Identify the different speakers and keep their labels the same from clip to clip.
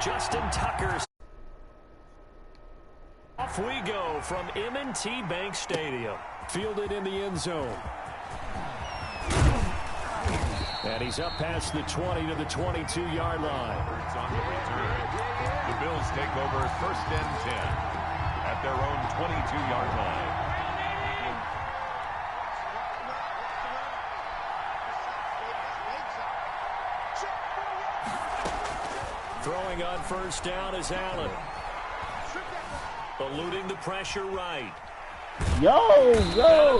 Speaker 1: Justin Tucker's. Off we go from M&T Bank Stadium. Fielded in the end zone. And he's up past the 20 to the 22-yard line.
Speaker 2: On the return. The Bills take over 1st and 10 at their own 22-yard line.
Speaker 1: Throwing on 1st down is Allen. Eluding the pressure right.
Speaker 3: Yo,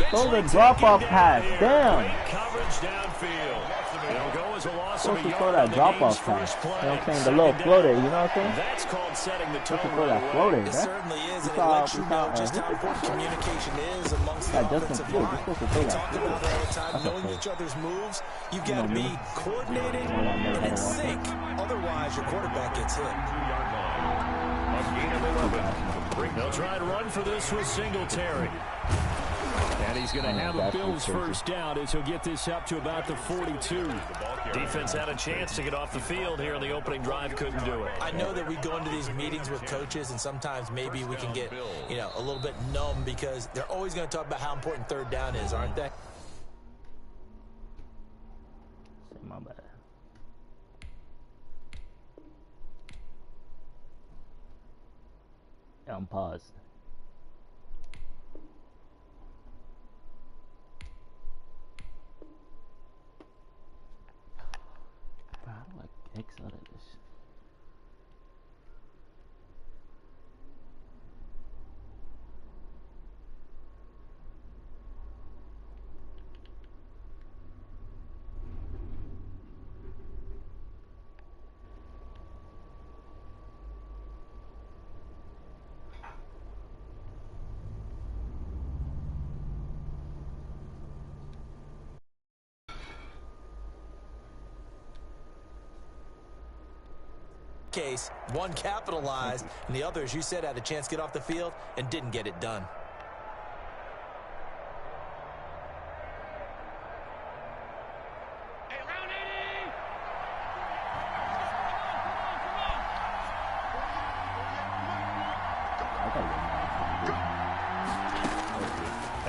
Speaker 3: throw the drop-off pass. Damn.
Speaker 1: Great coverage downfield. It'll go as a loss of a yard.
Speaker 3: Throw that drop-off pass. You know what I'm saying? The little floater, you know what I'm saying?
Speaker 1: That's called setting the tone.
Speaker 3: Throw that floater,
Speaker 4: It certainly is, and it lets you know just how important communication is amongst the offensive line. We talk about it all the time, knowing each other's moves. You've got to be coordinated and in sync. Otherwise, your quarterback gets hit.
Speaker 2: 2-yard line. A gain of 11.
Speaker 1: They'll try and run for this with Singletary. And he's going to have a Bills 1st down as he'll get this up to about the 42. Defense had a chance to get off the field here in the opening drive, couldn't do it.
Speaker 4: I know that we go into these meetings with coaches, and sometimes maybe we can get, a little bit numb because they're always going to talk about how important 3rd down is, aren't they?
Speaker 3: My bad. I'm paused. Bro, how do I exit out of this?
Speaker 4: Case, one capitalized, and the other, as you said, had a chance to get off the field and didn't get it done.
Speaker 5: Hey, round 80!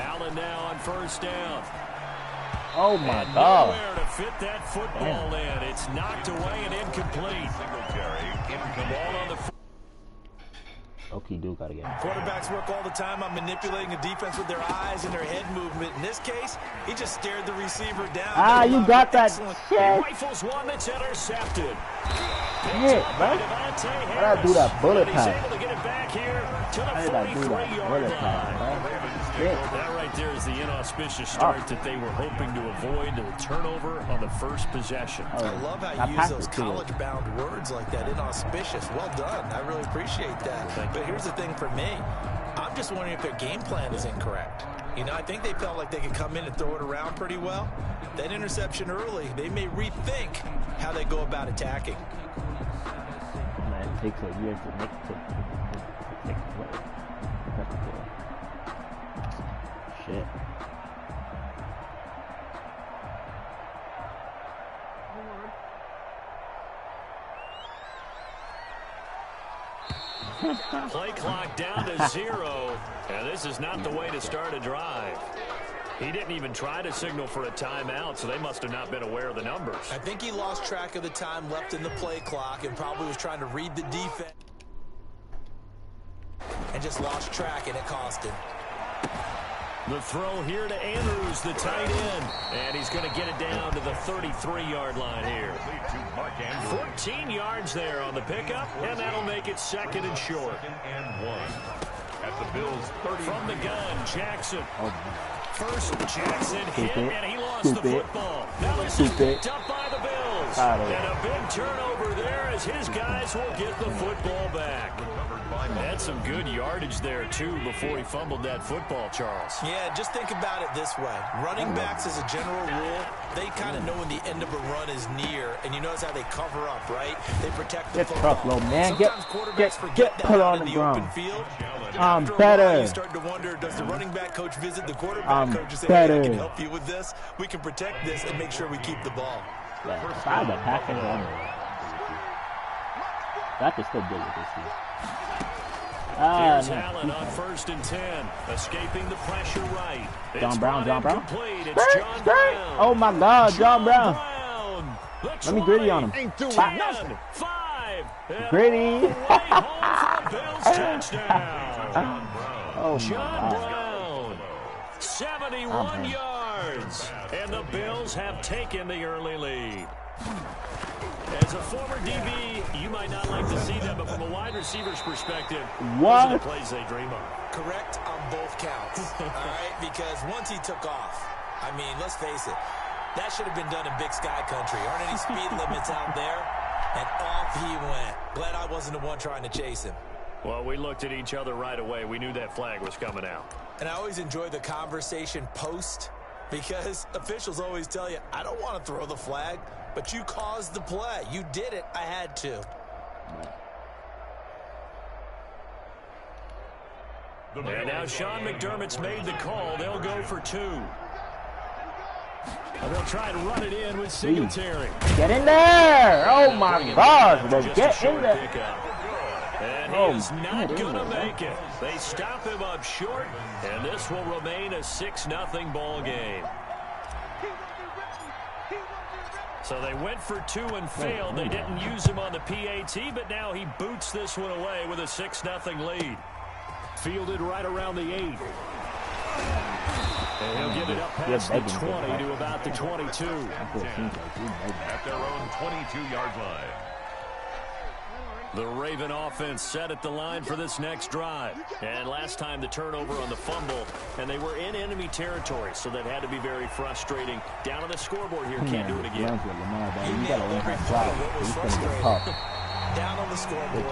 Speaker 1: Allen now on 1st down.
Speaker 3: Oh my
Speaker 1: and
Speaker 3: God.
Speaker 1: Nowhere to fit that football in. It's knocked away and incomplete.
Speaker 2: Singletary
Speaker 1: The ball on the
Speaker 3: Okay, dude, gotta get him.
Speaker 4: Quarterbacks work all the time on manipulating a defense with their eyes and their head movement. In this case, he just stared the receiver down.
Speaker 3: Ah, you got that shit.
Speaker 1: Rifles one that's intercepted.
Speaker 3: Shit, bro. Why did I do that bullet
Speaker 1: He's
Speaker 3: pass?
Speaker 1: able to get it back here to
Speaker 3: Why
Speaker 1: the
Speaker 3: did I do that
Speaker 1: 43-yard
Speaker 3: bullet
Speaker 1: line.
Speaker 3: pass, bro? Shit.
Speaker 1: That right there is the inauspicious start that they were hoping to avoid, the turnover on the first possession.
Speaker 4: I love how you use those college-bound words like that, inauspicious. Well done. I really appreciate that. But here's the thing for me. I'm just wondering if their game plan is incorrect. I think they felt like they could come in and throw it around pretty well. That interception early, they may rethink how they go about attacking.
Speaker 3: Man, it takes a year to make it. Shit.
Speaker 1: Play clock down to 0, and this is not the way to start a drive. He didn't even try to signal for a timeout, so they must have not been aware of the numbers.
Speaker 4: I think he lost track of the time left in the play clock and probably was trying to read the defense and just lost track, and it cost him.
Speaker 1: The throw here to Andrews, the tight end, and he's going to get it down to the 33-yard line here. 14 yards there on the pickup, and that'll make it 2nd and short.
Speaker 2: 2nd and 1 at the Bills 30.
Speaker 1: From the gun, Jackson. First, Jackson hit, and he lost the football. Now this is picked up by the Bills. And a big turnover there as his guys will get the football back. Had some good yardage there, too, before he fumbled that football, Charles.
Speaker 4: Yeah, just think about it this way. Running backs, as a general rule, they kind of know when the end of a run is near, and you notice how they cover up, right? They protect the football.
Speaker 3: Tough, little man.
Speaker 4: Sometimes quarterbacks forget that
Speaker 3: put
Speaker 4: out
Speaker 3: on
Speaker 4: in
Speaker 3: the
Speaker 4: open
Speaker 3: ground.
Speaker 4: field.
Speaker 3: I'm
Speaker 4: After a
Speaker 3: better.
Speaker 4: while, you start to wonder, does the running back coach visit the quarterback coach and say, hey, I can help you with this? We can protect this and make sure we keep the ball.
Speaker 3: Yeah, I can still deal with this team.
Speaker 1: Here's Allen on 1st and 10, escaping the pressure right.
Speaker 3: John Brown.
Speaker 1: It's Brown.
Speaker 3: Oh my God, John Brown. Let me gritty on him.
Speaker 1: Five.
Speaker 3: Gritty.
Speaker 1: Oh, John Brown. 71 yards. And the Bills have taken the early lead. As a former DB, you might not like to see them, but from a wide receiver's perspective, those are the plays they dream of.
Speaker 4: Correct on both counts, all right? Because once he took off, I mean, let's face it, that should have been done in Big Sky Country. Aren't any speed limits out there? And off he went. Glad I wasn't the one trying to chase him.
Speaker 1: Well, we looked at each other right away. We knew that flag was coming out.
Speaker 4: And I always enjoy the conversation post, because officials always tell you, I don't want to throw the flag, but you caused the play. You did it. I had to.
Speaker 1: And now Sean McDermott's made the call. They'll go for 2. And they'll try to run it in with Singletary.
Speaker 3: Get in there! Oh my God! Get in there!
Speaker 1: And he's not going to make it. They stop him up short, and this will remain a 6-0 ball game. So they went for 2 and failed. They didn't use him on the PAT, but now he boots this one away with a 6-0 lead. Fielded right around the 8. And he'll get it up past the 20 to about the 22.
Speaker 2: At their own 22-yard line.
Speaker 1: The Raven offense set at the line for this next drive. And last time the turnover on the fumble, and they were in enemy territory, so that had to be very frustrating. Down on the scoreboard here, can't do it again.
Speaker 4: Down on the scoreboard,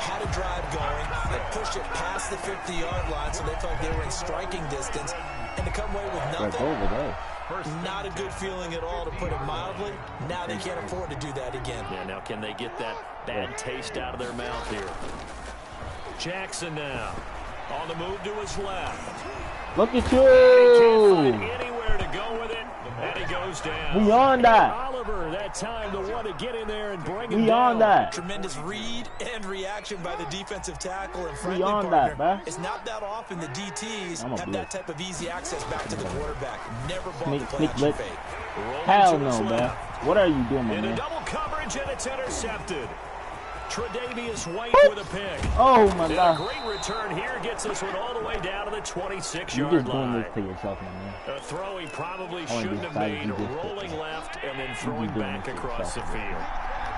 Speaker 4: had a drive going, they pushed it past the 50-yard line, so they felt like they were in striking distance, and to come away with nothing. Not a good feeling at all, to put it mildly. Now they can't afford to do that again.
Speaker 1: Yeah, now can they get that bad taste out of their mouth here? Jackson now on the move to his left.
Speaker 3: Look at
Speaker 1: you! He can't find anywhere to go with it, and he goes down.
Speaker 3: Beyond that.
Speaker 1: Oliver, that time the one to get in there and bring him
Speaker 3: Beyond
Speaker 1: down.
Speaker 3: that.
Speaker 4: Tremendous read and reaction by the defensive tackle and friendly
Speaker 3: Beyond
Speaker 4: partner.
Speaker 3: that,
Speaker 4: it's not that often the DTs have that type of easy access back to the quarterback. Never bought the play action fake.
Speaker 3: Hell no, man. What are you doing, man?
Speaker 1: In a double coverage, and it's intercepted. Tre'Davious White with a pick.
Speaker 3: Oh, my God.
Speaker 1: A great return here gets this one all the way down to the 26-yard line.
Speaker 3: You're just doing this to yourself, man.
Speaker 1: A throw he probably shouldn't have made, rolling left and then throwing back across the field.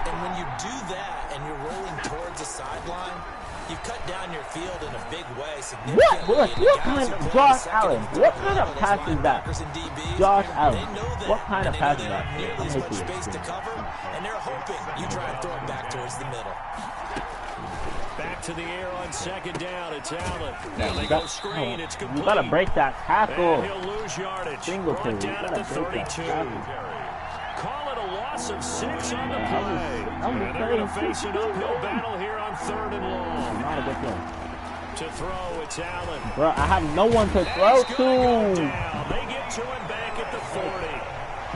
Speaker 4: And when you do that and you're rolling towards the sideline, you cut down your field in a big way, significantly.
Speaker 3: What kind of Josh Allen? What kind of pass is that? Josh Allen. What kind of pass is that?
Speaker 4: There's much space to cover, and they're hoping you try and throw it back towards the middle.
Speaker 1: Back to the air on 2nd down. It's Allen. Now they go screen. It's complete.
Speaker 3: You gotta break that tackle.
Speaker 1: And he'll lose yardage.
Speaker 3: Singletary.
Speaker 1: Brought down at the 32. Call it a loss of 6 on the play. And they're going to face an uphill battle here on 3rd and long.
Speaker 3: Not a good play.
Speaker 1: To throw, it's Allen.
Speaker 3: Bro, I have no one to throw to.
Speaker 1: They get to him back at the 40.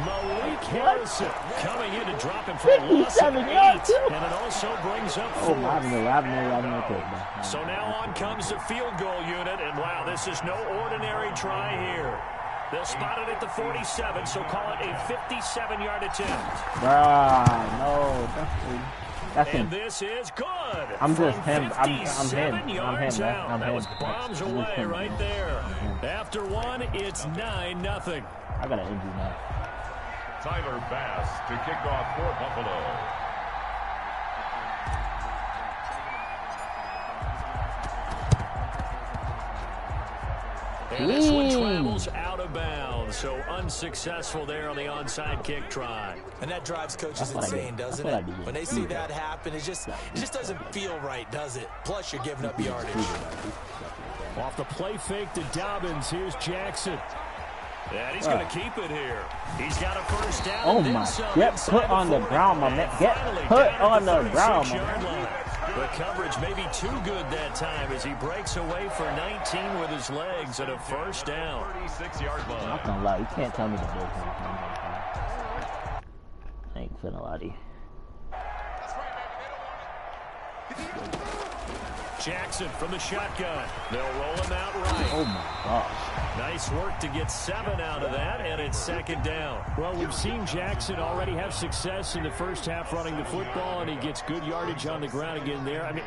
Speaker 1: Malik Harrison coming in to drop him for a loss of 8. And it also brings up 4. So now on comes the field goal unit. And wow, this is no ordinary try here. They'll spot it at the 47, so call it a 57-yard attempt.
Speaker 3: Bruh, no. That's him.
Speaker 1: And this is good.
Speaker 3: I'm just him. I'm him.
Speaker 1: That was bombs away right there. After one, it's 9-0.
Speaker 3: I got an injury now.
Speaker 2: Tyler Bass to kick off for Buffalo.
Speaker 1: And this one travels out of bounds, so unsuccessful there on the onside kick try.
Speaker 4: And that drives coaches insane, doesn't it? When they see that happen, it just doesn't feel right, does it? Plus, you're giving up yardage.
Speaker 1: Off the play fake to Dobbins, here's Jackson. And he's going to keep it here. He's got a first down.
Speaker 3: Oh, my. Get put on the ground, my man. Get put on the ground, my man.
Speaker 1: The coverage may be too good that time as he breaks away for 19 with his legs and a first down.
Speaker 2: 36-yard line.
Speaker 3: I'm not gonna lie, you can't tell me the bull's I ain't finna lie to you.
Speaker 1: Jackson from the shotgun. They'll roll him out right.
Speaker 3: Oh my gosh.
Speaker 1: Nice work to get 7 out of that, and it's 2nd down. Well, we've seen Jackson already have success in the first half running the football, and he gets good yardage on the ground again there. I mean,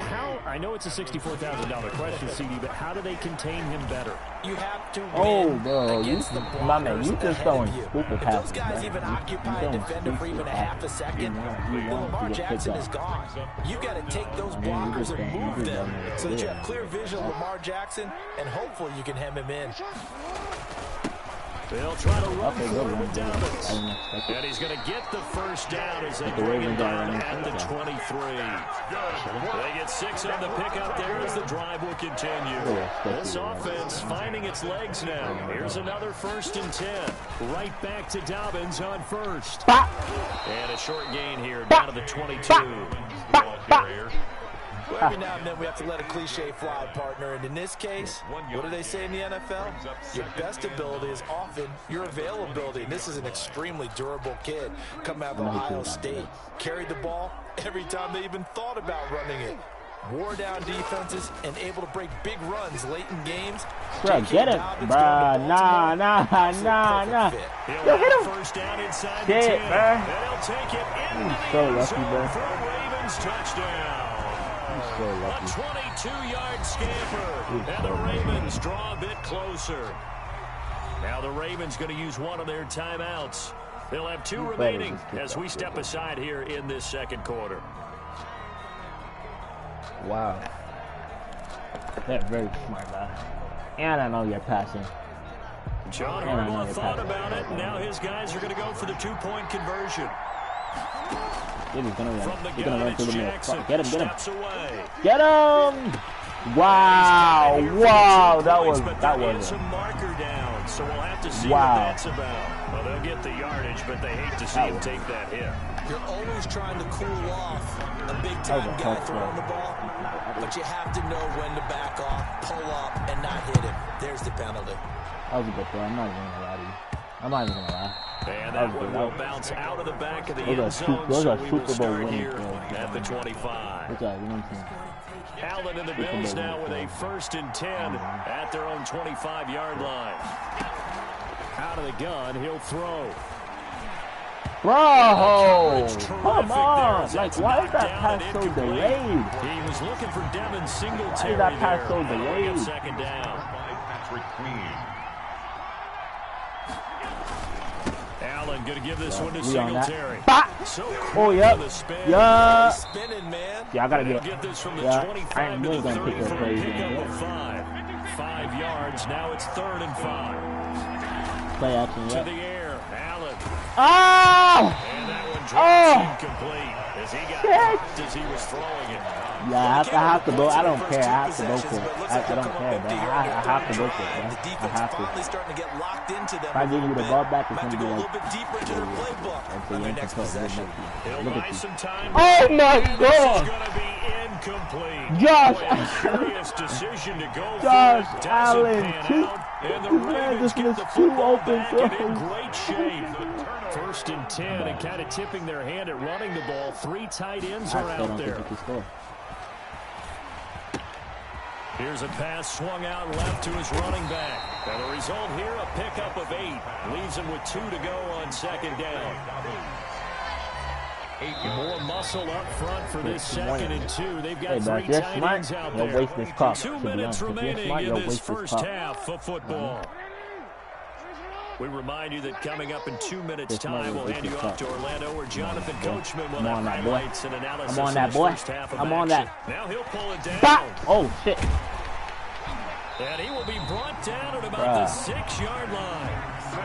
Speaker 1: I know it's a $64,000 question, CD, but how do they contain him better?
Speaker 4: You have to
Speaker 3: win
Speaker 4: against the
Speaker 3: my man, you just throwing stupid passes.
Speaker 4: If those guys even occupy a defender for even a half a second, Lamar Jackson is gone. You've got to take those blockers and move them so that you have clear vision of Lamar Jackson, and hopefully you can hem him in.
Speaker 1: They'll try to run forward with Dobbins. And he's going to get the first down as they bring him down at the 23. They get 6 on the pickup there as the drive will continue. This offense finding its legs now. Here's another 1st and 10. Right back to Dobbins on 1st. And a short gain here down to the 22.
Speaker 4: Well, every now and then we have to let a cliche fly, partner. And in this case, what do they say in the NFL? Your best ability is often your availability. And this is an extremely durable kid coming out of Ohio State. Carried the ball every time they even thought about running it. Wore down defenses and able to break big runs late in games.
Speaker 3: Bro, get him. Bruh, nah. Yo, hit him.
Speaker 1: First down inside
Speaker 3: the 10.
Speaker 1: And he'll take it into the
Speaker 3: so lucky, bro.
Speaker 1: for a Ravens touchdown.
Speaker 3: So lucky.
Speaker 1: A 22-yard scamper. And the Ravens draw a bit closer. Now the Ravens going to use one of their timeouts. They'll have 2 remaining as we step aside here in this 2nd quarter.
Speaker 3: Wow. They're very smart, guy. And I know you're passing.
Speaker 1: John Harbaugh thought about it. Now his guys are going to go for the 2-point conversion.
Speaker 3: He's gonna run.
Speaker 1: From the
Speaker 3: He's gonna run through the middle. Get him.
Speaker 1: Get
Speaker 3: him. Wow. That was.
Speaker 1: Some marker down, so we'll have to see what that's about. Well, they'll get the yardage, but they hate to see him take that hit.
Speaker 4: You're always trying to cool off a big-time guy throwing the ball, but you have to know when to back off, pull up, and not hit him. There's the penalty.
Speaker 3: That was a good throw. I'm not even gonna lie to you. And
Speaker 1: that one will bounce out of the back of the end zone, so we will start here at the 25. Allen and the Bills now with a 1st and 10 at their own 25-yard line. Out of the gun, he'll throw.
Speaker 3: Bro, come on. Like, why is that pass so delayed?
Speaker 1: He was looking for Devin Singletary.
Speaker 3: Why is that pass so delayed?
Speaker 1: 2nd down. Allen going to give this one to Singletary. So spinning, man.
Speaker 3: Yeah, I got to
Speaker 1: get this from the 25 to the 30 for a pickup of 5. 5 yards. Now it's 3rd and 5.
Speaker 3: Play action,
Speaker 1: to the air. Allen.
Speaker 3: Oh!
Speaker 1: And that one drops incomplete as he got knocked as he was throwing it.
Speaker 3: Yeah, I have to go. I don't care. I have to go for it. I don't care, bro. I have to go for it, man. I have to. If I give you the ball back, it's going to be like... Oh, my God! Josh Allen. Man, this was too open throws.
Speaker 1: Great shape. 1st and 10 and kind of tipping their hand at running the ball. 3 tight ends are out there. Here's a pass swung out left to his running back. And the result here, a pickup of 8. Leaves him with 2 to go on 2nd down. More muscle up front for this 2nd and 2. They've got 3 tight ends out there. 2 minutes remaining in this first half of football. We remind you that coming up in 2 minutes' time, we'll hand you off to Orlando, where Jonathan Coachman will have highlights and analysis of the first half of action. Now he'll pull it down.
Speaker 3: Oh, shit.
Speaker 1: And he will be brought down at about the 6-yard line.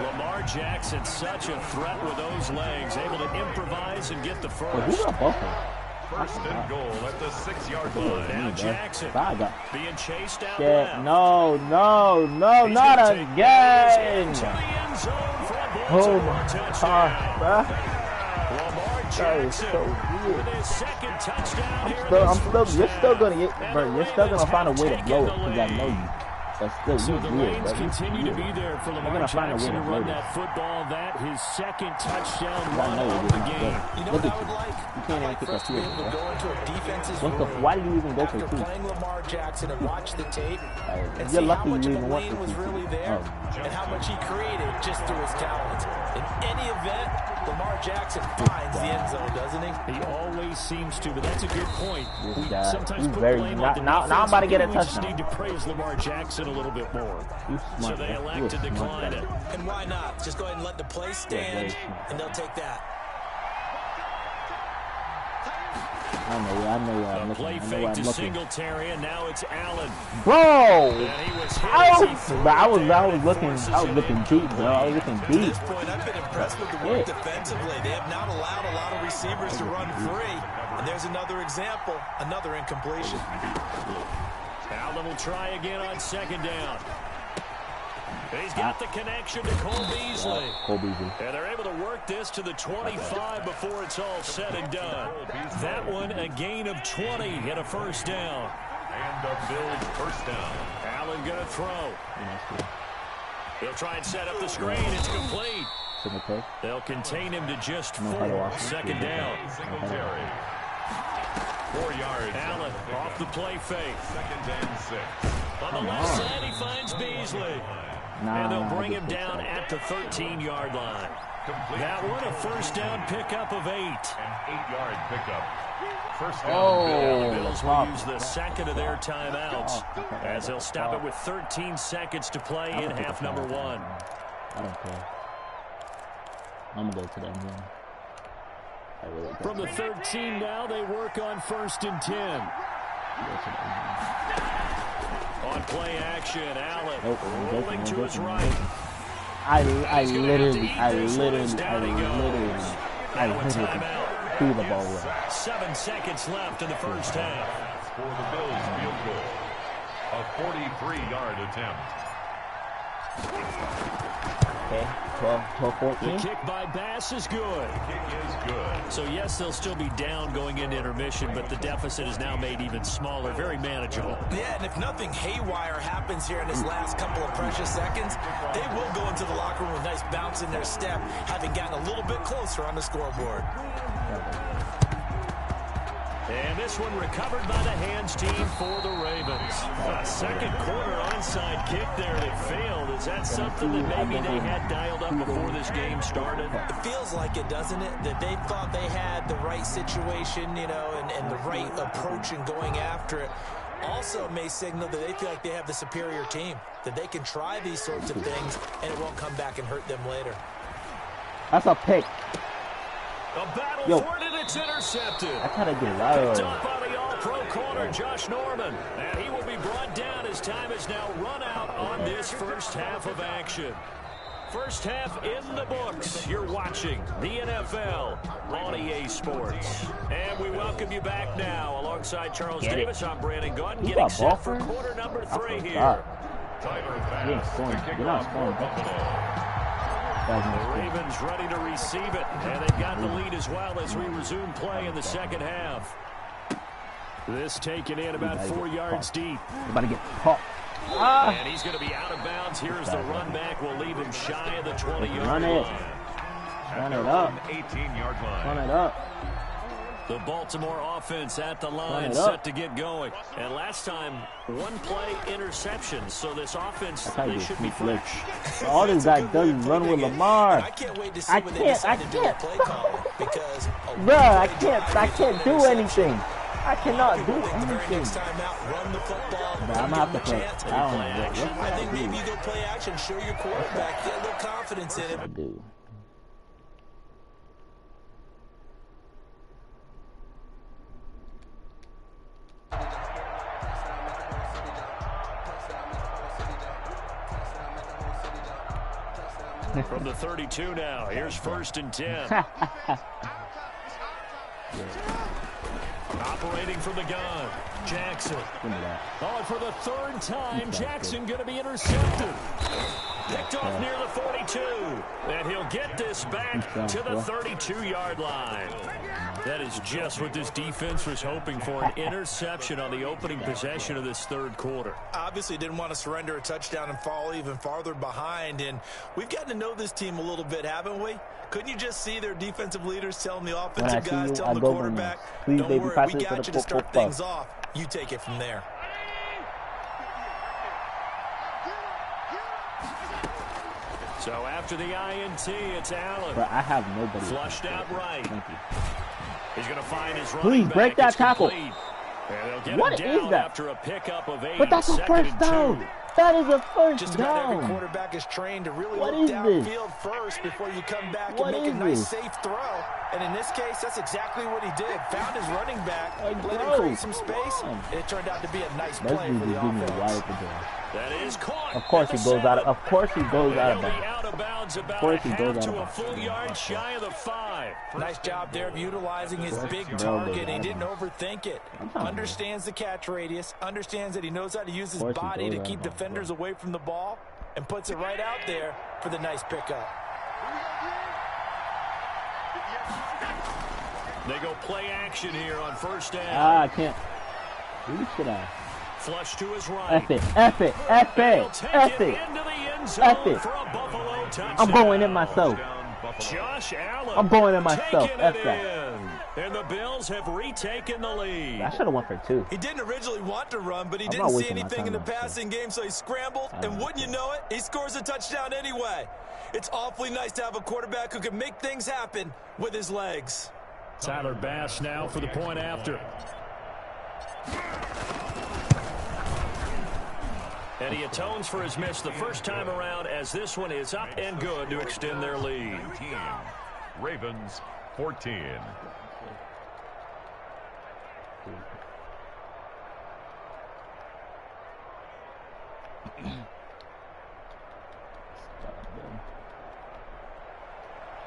Speaker 1: Lamar Jackson, such a threat with those legs, able to improvise and get the first.
Speaker 2: First and goal at the 6-yard line.
Speaker 1: Now Jackson being chased out left.
Speaker 3: No, not again. Oh my God, bro.
Speaker 1: Lamar Jackson with his 2nd touchdown here.
Speaker 3: You're still gonna find a way to blow it because I know you. But still,
Speaker 1: so the
Speaker 3: weird,
Speaker 1: lanes continue to be there for Lamar Jackson to run
Speaker 3: later.
Speaker 1: that football. That his second touchdown run of the game.
Speaker 4: You know what I would like?
Speaker 3: You can't even kick a
Speaker 4: First to be
Speaker 3: field
Speaker 4: able to
Speaker 3: goal.
Speaker 4: go into a defense's
Speaker 3: Why do you even go for
Speaker 4: after
Speaker 3: two?
Speaker 4: playing Lamar Jackson and watch the tape and
Speaker 3: You're
Speaker 4: see how
Speaker 3: lucky
Speaker 4: much
Speaker 3: you
Speaker 4: of
Speaker 3: even
Speaker 4: the
Speaker 3: want
Speaker 4: lane
Speaker 3: to
Speaker 4: was
Speaker 3: see
Speaker 4: really
Speaker 3: two.
Speaker 4: there and how much he created just through his talents. In any event, Lamar Jackson finds the end zone, doesn't he?
Speaker 1: He always seems to, but that's a good point. We sometimes
Speaker 3: He's
Speaker 1: put
Speaker 3: very
Speaker 1: blame on the
Speaker 3: now I'm about to get a
Speaker 1: defense. We just
Speaker 3: touchdown.
Speaker 1: need to praise Lamar Jackson a little bit more. So they elect to decline it.
Speaker 4: And why not? Just go ahead and let the play stand, and they'll take that.
Speaker 3: I know
Speaker 1: The play fake to Singletary, and now it's Allen.
Speaker 3: Bro!
Speaker 1: And he was hit
Speaker 3: I
Speaker 1: as he
Speaker 3: was looking deep, bro. I was looking
Speaker 4: At
Speaker 3: deep.
Speaker 4: this point, I've been impressed with the work defensively. They have not allowed a lot of receivers to run free. And there's another example, another incompletion.
Speaker 1: Allen will try again on second down. He's got the connection to Cole Beasley. And they're able to work this to the 25 before it's all said and done. That one, a gain of 20 and a first down.
Speaker 2: And a Bills first down.
Speaker 1: Allen going to throw. He'll try and set up the screen. It's complete. They'll contain him to just 4. Second down.
Speaker 2: Singletary. 4 yards.
Speaker 1: Allen off the play fake.
Speaker 2: Second and 6.
Speaker 1: On the left side, he finds Beasley. And they'll bring him down at the 13-yard line. That one, a first down pickup of 8.
Speaker 2: An 8-yard pickup. First down.
Speaker 1: The Bills will use the second of their timeouts as they'll stop it with 13 seconds to play in half number 1.
Speaker 3: I don't care. I'm going to go to them one.
Speaker 1: From the 13 now, they work on 1st and 10. On play action, Allen rolling to his right.
Speaker 3: I literally threw the ball away.
Speaker 1: 7 seconds left in the first half.
Speaker 2: For the Bills field goal. A 43-yard attempt.
Speaker 3: Okay, 12-14.
Speaker 1: The kick by Bass is good.
Speaker 2: The kick is good.
Speaker 1: So, yes, they'll still be down going into intermission, but the deficit is now made even smaller, very manageable.
Speaker 4: Yeah, and if nothing haywire happens here in this last couple of precious seconds, they will go into the locker room with a nice bounce in their step, having gotten a little bit closer on the scoreboard.
Speaker 1: And this one recovered by the hands team for the Ravens. A second quarter onside kick there that failed. Is that something that maybe they had dialed up before this game started?
Speaker 4: It feels like it, doesn't it? That they thought they had the right situation, you know, and the right approach in going after it. Also may signal that they feel like they have the superior team, that they can try these sorts of things and it won't come back and hurt them later.
Speaker 3: That's a pick.
Speaker 1: A battle for it, and it's intercepted.
Speaker 3: I gotta get loud.
Speaker 1: Picked up by the all-pro corner, Josh Norman. And he will be brought down as time is now run out on this first half of action. First half in the books. You're watching the NFL on EA Sports. And we welcome you back now. Alongside Charles Davis, I'm Brandon Gaunt, getting set for quarter number 3 here.
Speaker 2: Tyler Bass, the kickoff for Buffalo.
Speaker 1: The Ravens ready to receive it, and they've got the lead as well as we resume play in the second half. This taken in about 4 yards deep.
Speaker 3: About to get caught.
Speaker 1: And he's going to be out of bounds. Here's the run back. We'll leave him shy of the 20-yard line.
Speaker 3: Run it up.
Speaker 2: 18-yard line.
Speaker 3: Run it up.
Speaker 1: The Baltimore offense at the line, set to get going. And last time, 1 play interception. So this offense, they should be fresh.
Speaker 3: All this guy does is run with Lamar.
Speaker 4: I can't wait to see what they decide to do with play calling, because
Speaker 3: bruh, I can't do anything. I cannot do anything.
Speaker 4: Run the football.
Speaker 3: But I'm gonna have to play.
Speaker 4: I think maybe you go play action, show your quarterback, get a little confidence in him.
Speaker 3: I do.
Speaker 1: From the 32 now, here's 1st and 10. Operating from the gun, Jackson. Oh, and for the 3rd time, Jackson going to be intercepted. Picked off near the 42. And he'll get this back to the 32-yard line. That is just what this defense was hoping for, an interception on the opening possession of this third quarter.
Speaker 4: Obviously didn't want to surrender a touchdown and fall even farther behind, and we've gotten to know this team a little bit, haven't we? Couldn't you just see their defensive leaders telling the offensive guys, telling the quarterback, don't worry, we got you to start things off. You take it from there.
Speaker 1: So after the INT, it's Allen.
Speaker 3: But I have nobody.
Speaker 1: Flushed out right.
Speaker 3: Thank you.
Speaker 1: He's going to find his running
Speaker 3: Please
Speaker 1: back.
Speaker 3: break that tackle.
Speaker 1: And they'll get
Speaker 3: What
Speaker 1: him
Speaker 3: is
Speaker 1: down
Speaker 3: that?
Speaker 1: after a pickup of 8.
Speaker 3: But that's a first down. That is a first
Speaker 4: Just about
Speaker 3: down.
Speaker 4: every quarterback is trained to really
Speaker 3: What
Speaker 4: look
Speaker 3: is this?
Speaker 4: downfield first before you come back
Speaker 3: What
Speaker 4: and make a
Speaker 3: is
Speaker 4: nice,
Speaker 3: this?
Speaker 4: safe throw. And in this case, that's exactly what he did. Found his running back, let him create some space, and it turned out to be a nice play for the offense.
Speaker 1: That is caught.
Speaker 3: Of course he goes out. Of course he goes out of bounds.
Speaker 1: Out of bounds about
Speaker 3: Of course
Speaker 1: a
Speaker 3: he goes
Speaker 1: half
Speaker 3: out
Speaker 1: to
Speaker 3: of
Speaker 1: a full
Speaker 3: bounds.
Speaker 1: yard shy of the 5.
Speaker 4: Nice job there of utilizing his big target. He didn't overthink it. Understands the catch radius. Understands that he knows how to use his body to keep defenders away from the ball, and puts it right out there for the nice pickup.
Speaker 1: They go play action here on first down.
Speaker 3: I can't. Who should I?
Speaker 1: Flush to his right.
Speaker 3: F it. F it. F it. F it.
Speaker 1: Into the end zone
Speaker 3: F it.
Speaker 1: for a Buffalo touchdown.
Speaker 3: I'm going in myself.
Speaker 1: Josh Allen.
Speaker 3: I'm going in myself.
Speaker 1: Taking
Speaker 3: F
Speaker 1: it
Speaker 3: that.
Speaker 1: in. And the Bills have retaken the lead.
Speaker 3: I should have went for 2.
Speaker 4: He didn't originally want to run, but he
Speaker 3: I'm
Speaker 4: didn't
Speaker 3: not
Speaker 4: see
Speaker 3: wasting my
Speaker 4: anything
Speaker 3: time
Speaker 4: in the
Speaker 3: on this.
Speaker 4: passing game, so he scrambled, and wouldn't you know it, he scores a touchdown anyway. It's awfully nice to have a quarterback who can make things happen with his legs.
Speaker 1: Tyler Bass now for the point after. And he atones for his miss the first time around, as this one is up and good to extend their lead.
Speaker 2: Ravens 14.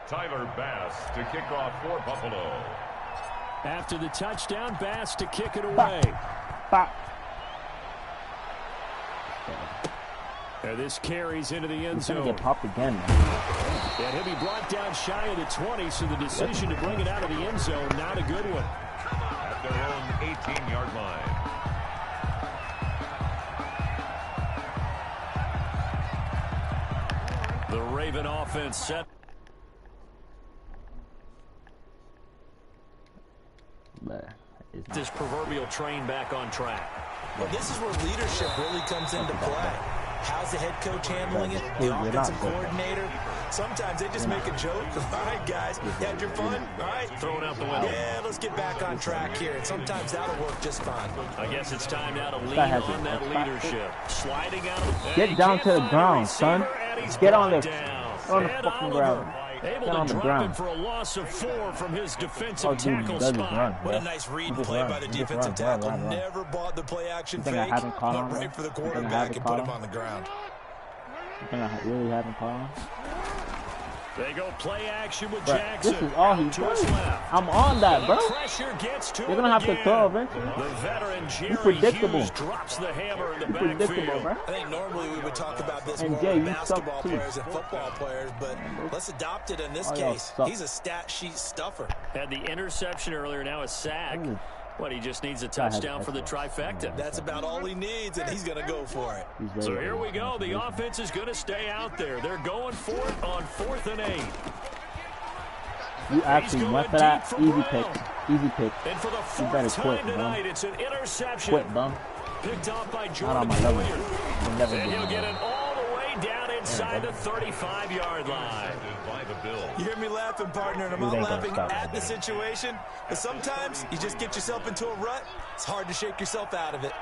Speaker 2: Tyler Bass to kick off for Buffalo.
Speaker 1: After the touchdown, Bass to kick it away. And this carries into the end
Speaker 3: He's going
Speaker 1: zone.
Speaker 3: to get popped again, man.
Speaker 1: And he'll be brought down shy of the 20, so the decision to bring it out of the end zone, not a good one.
Speaker 2: At their own 18-yard line.
Speaker 1: The Raven offense set. This proverbial train back on track.
Speaker 4: Well, this is where leadership really comes into play. How's the head coach handling it? The offensive coordinator? Sometimes they just make a joke. All right, guys, you had your fun? All right.
Speaker 1: Throw it out the window.
Speaker 4: Yeah, let's get back on track here. And sometimes that'll work just fine.
Speaker 1: I guess it's time now to lean on that leadership. Sliding out of
Speaker 3: Get down to the ground, son. Get on the fucking ground.
Speaker 1: Able
Speaker 3: Get on
Speaker 1: to
Speaker 3: the
Speaker 1: drop
Speaker 3: ground.
Speaker 1: him for a loss of 4 from his defensive
Speaker 3: Oh, dude,
Speaker 1: tackle
Speaker 3: he doesn't
Speaker 1: spot.
Speaker 3: run,
Speaker 4: What
Speaker 3: bro.
Speaker 4: a nice read
Speaker 3: He
Speaker 4: and
Speaker 3: just
Speaker 4: play
Speaker 3: run.
Speaker 4: by the
Speaker 3: He just
Speaker 4: defensive
Speaker 3: run,
Speaker 4: tackle.
Speaker 3: run.
Speaker 4: Never bought the play action
Speaker 3: You think I
Speaker 4: fake.
Speaker 3: haven't caught
Speaker 4: Went
Speaker 3: him?
Speaker 4: right for the
Speaker 3: You think I
Speaker 4: quarterback
Speaker 3: haven't
Speaker 4: and put
Speaker 3: caught
Speaker 4: him
Speaker 3: him?
Speaker 4: on the ground.
Speaker 3: You think I really haven't called him?
Speaker 1: They go play action with
Speaker 3: Bro,
Speaker 1: Jackson.
Speaker 3: this is all he
Speaker 1: To his
Speaker 3: does.
Speaker 1: left.
Speaker 3: I'm on that, bro.
Speaker 1: Pressure gets to
Speaker 3: You're gonna have to throw eventually.
Speaker 1: The veteran Jerry
Speaker 3: predictable.
Speaker 1: Hughes drops the hammer in the
Speaker 3: You're predictable,
Speaker 1: backfield.
Speaker 3: bro.
Speaker 4: I think normally we would talk about this
Speaker 3: And
Speaker 4: more
Speaker 3: Jay,
Speaker 4: with
Speaker 3: you
Speaker 4: basketball
Speaker 3: suck too.
Speaker 4: players and football players, but let's adopt it in this
Speaker 3: Oh, y'all
Speaker 4: case.
Speaker 3: suck.
Speaker 4: He's a stat sheet stuffer.
Speaker 1: Had the interception earlier, now a sack. What, he just needs a touchdown for the trifecta.
Speaker 4: That's about all he needs, and he's going to go for it.
Speaker 3: He's
Speaker 1: So
Speaker 3: very
Speaker 1: here we go. The offense is going to stay out there. They're going for it on 4th and 8.
Speaker 3: You actually went for that? Easy pick. Easy pick.
Speaker 1: And for the
Speaker 3: You better
Speaker 1: 4th
Speaker 3: quit,
Speaker 1: time
Speaker 3: bro.
Speaker 1: tonight, it's an interception.
Speaker 3: Quit, bum.
Speaker 1: Picked off by
Speaker 3: Not on
Speaker 1: Jordan
Speaker 3: my level.
Speaker 1: Hilliard.
Speaker 3: You'll never
Speaker 1: And
Speaker 3: get
Speaker 1: he'll
Speaker 3: on
Speaker 1: get
Speaker 3: my
Speaker 1: it
Speaker 3: level.
Speaker 1: all the way down inside the 35-yard line.
Speaker 2: By the Bills.
Speaker 4: You hear me laughing, partner, and I'm
Speaker 3: You
Speaker 4: not
Speaker 3: ain't gonna
Speaker 4: laughing
Speaker 3: stop
Speaker 4: at
Speaker 3: me.
Speaker 4: the situation, but sometimes you just get yourself into a rut. It's hard to shake yourself out of it.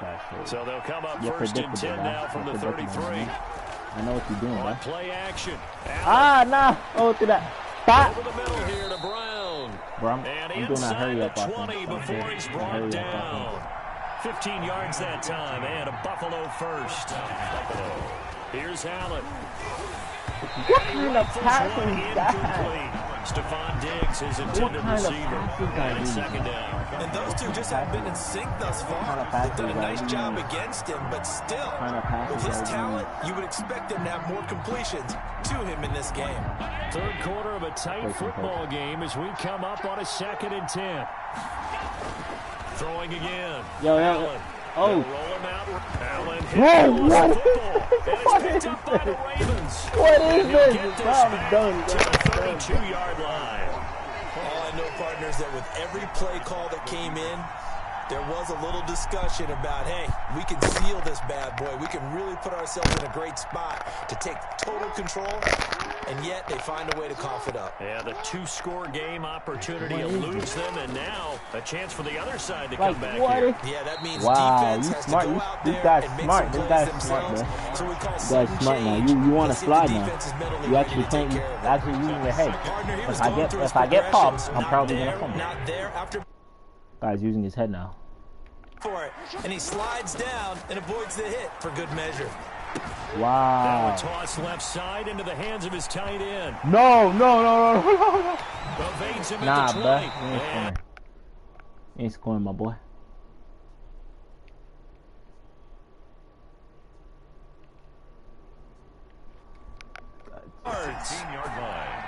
Speaker 1: So they'll come up
Speaker 3: You're
Speaker 1: 1st and
Speaker 3: predictable,
Speaker 1: 10
Speaker 3: man.
Speaker 1: now from the
Speaker 3: You're predictable,
Speaker 1: 33.
Speaker 3: man. I know what you're doing,
Speaker 1: On
Speaker 3: man.
Speaker 1: play action.
Speaker 3: Nah. Oh, to that. Stop.
Speaker 1: Over the middle here to Brown.
Speaker 3: Bro, I'm
Speaker 1: And
Speaker 3: doing that
Speaker 1: inside
Speaker 3: hurry
Speaker 1: the
Speaker 3: up offense.
Speaker 1: 20 before he's brought
Speaker 3: Hurry up
Speaker 1: down.
Speaker 3: offense.
Speaker 1: 15 yards that time, and a Buffalo first. Buffalo. Here's Allen.
Speaker 3: What kind of passing is that?
Speaker 1: Incomplete. Stephon Diggs, his intended receiver. And it's second down.
Speaker 4: And those two just haven't been in sync thus far. They've done a nice job against him, but still, with his talent, you would expect them to have more completions to him in this game.
Speaker 1: Third quarter of a tight football game as we come up on a 2nd and 10. Throwing again. Allen.
Speaker 3: Oh.
Speaker 1: Roll him out. Allen hit what is up by the Ravens.
Speaker 3: What is this? I'm done.
Speaker 1: To the 32-yard line.
Speaker 4: All I know, partners, that with every play call that came in, there was a little discussion about, hey, we can seal this bad boy. We can really put ourselves in a great spot to take total control, and yet they find a way to cough it up.
Speaker 1: Yeah, the 2-score game opportunity eludes them, and now a chance for the other side to come back here.
Speaker 4: Yeah, that means defense has to go out there and make some plays themselves. So we call
Speaker 3: that's smart now. You want to slide now. You actually using your head. If I get popped, I'm probably gonna fumble. Guy's using his head now.
Speaker 4: For it, and he slides down and avoids the hit for good measure.
Speaker 3: Wow.
Speaker 1: Now a toss left side into the hands of his tight end.
Speaker 3: No.
Speaker 1: Evades him
Speaker 3: Nah,
Speaker 1: at the 20.
Speaker 3: bruh. You ain't scoring. You ain't scoring, my boy.
Speaker 1: Yards.
Speaker 2: 15-yard line.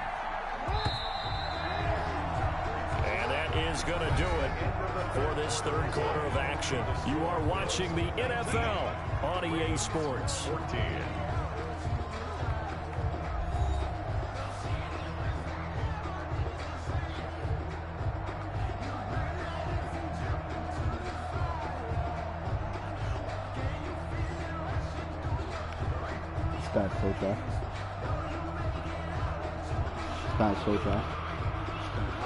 Speaker 1: And that is going to do it for this third quarter of action. You are watching the NFL on EA Sports.
Speaker 2: 14.
Speaker 3: That's so tough. That's so tough.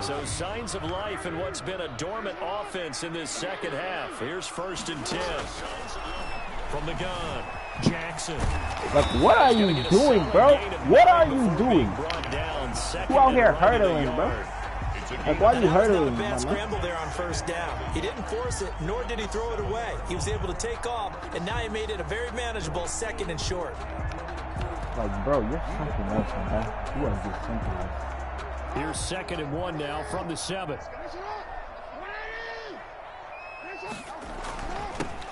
Speaker 1: So signs of life in what's been a dormant offense in this second half. Here's 1st and 10. From the gun, Jackson.
Speaker 3: Like, what are you doing, bro? What are you doing? Who out here hurdling, bro? Like, why are you hurdling,
Speaker 4: Bad
Speaker 3: man?
Speaker 4: scramble there on 1st down. He didn't force it, nor did he throw it away. He was able to take off, and now he made it a very manageable 2nd and short.
Speaker 3: Like, bro, you're something else, man. You are just something else.
Speaker 1: Here's 2nd and 1 now from the 7.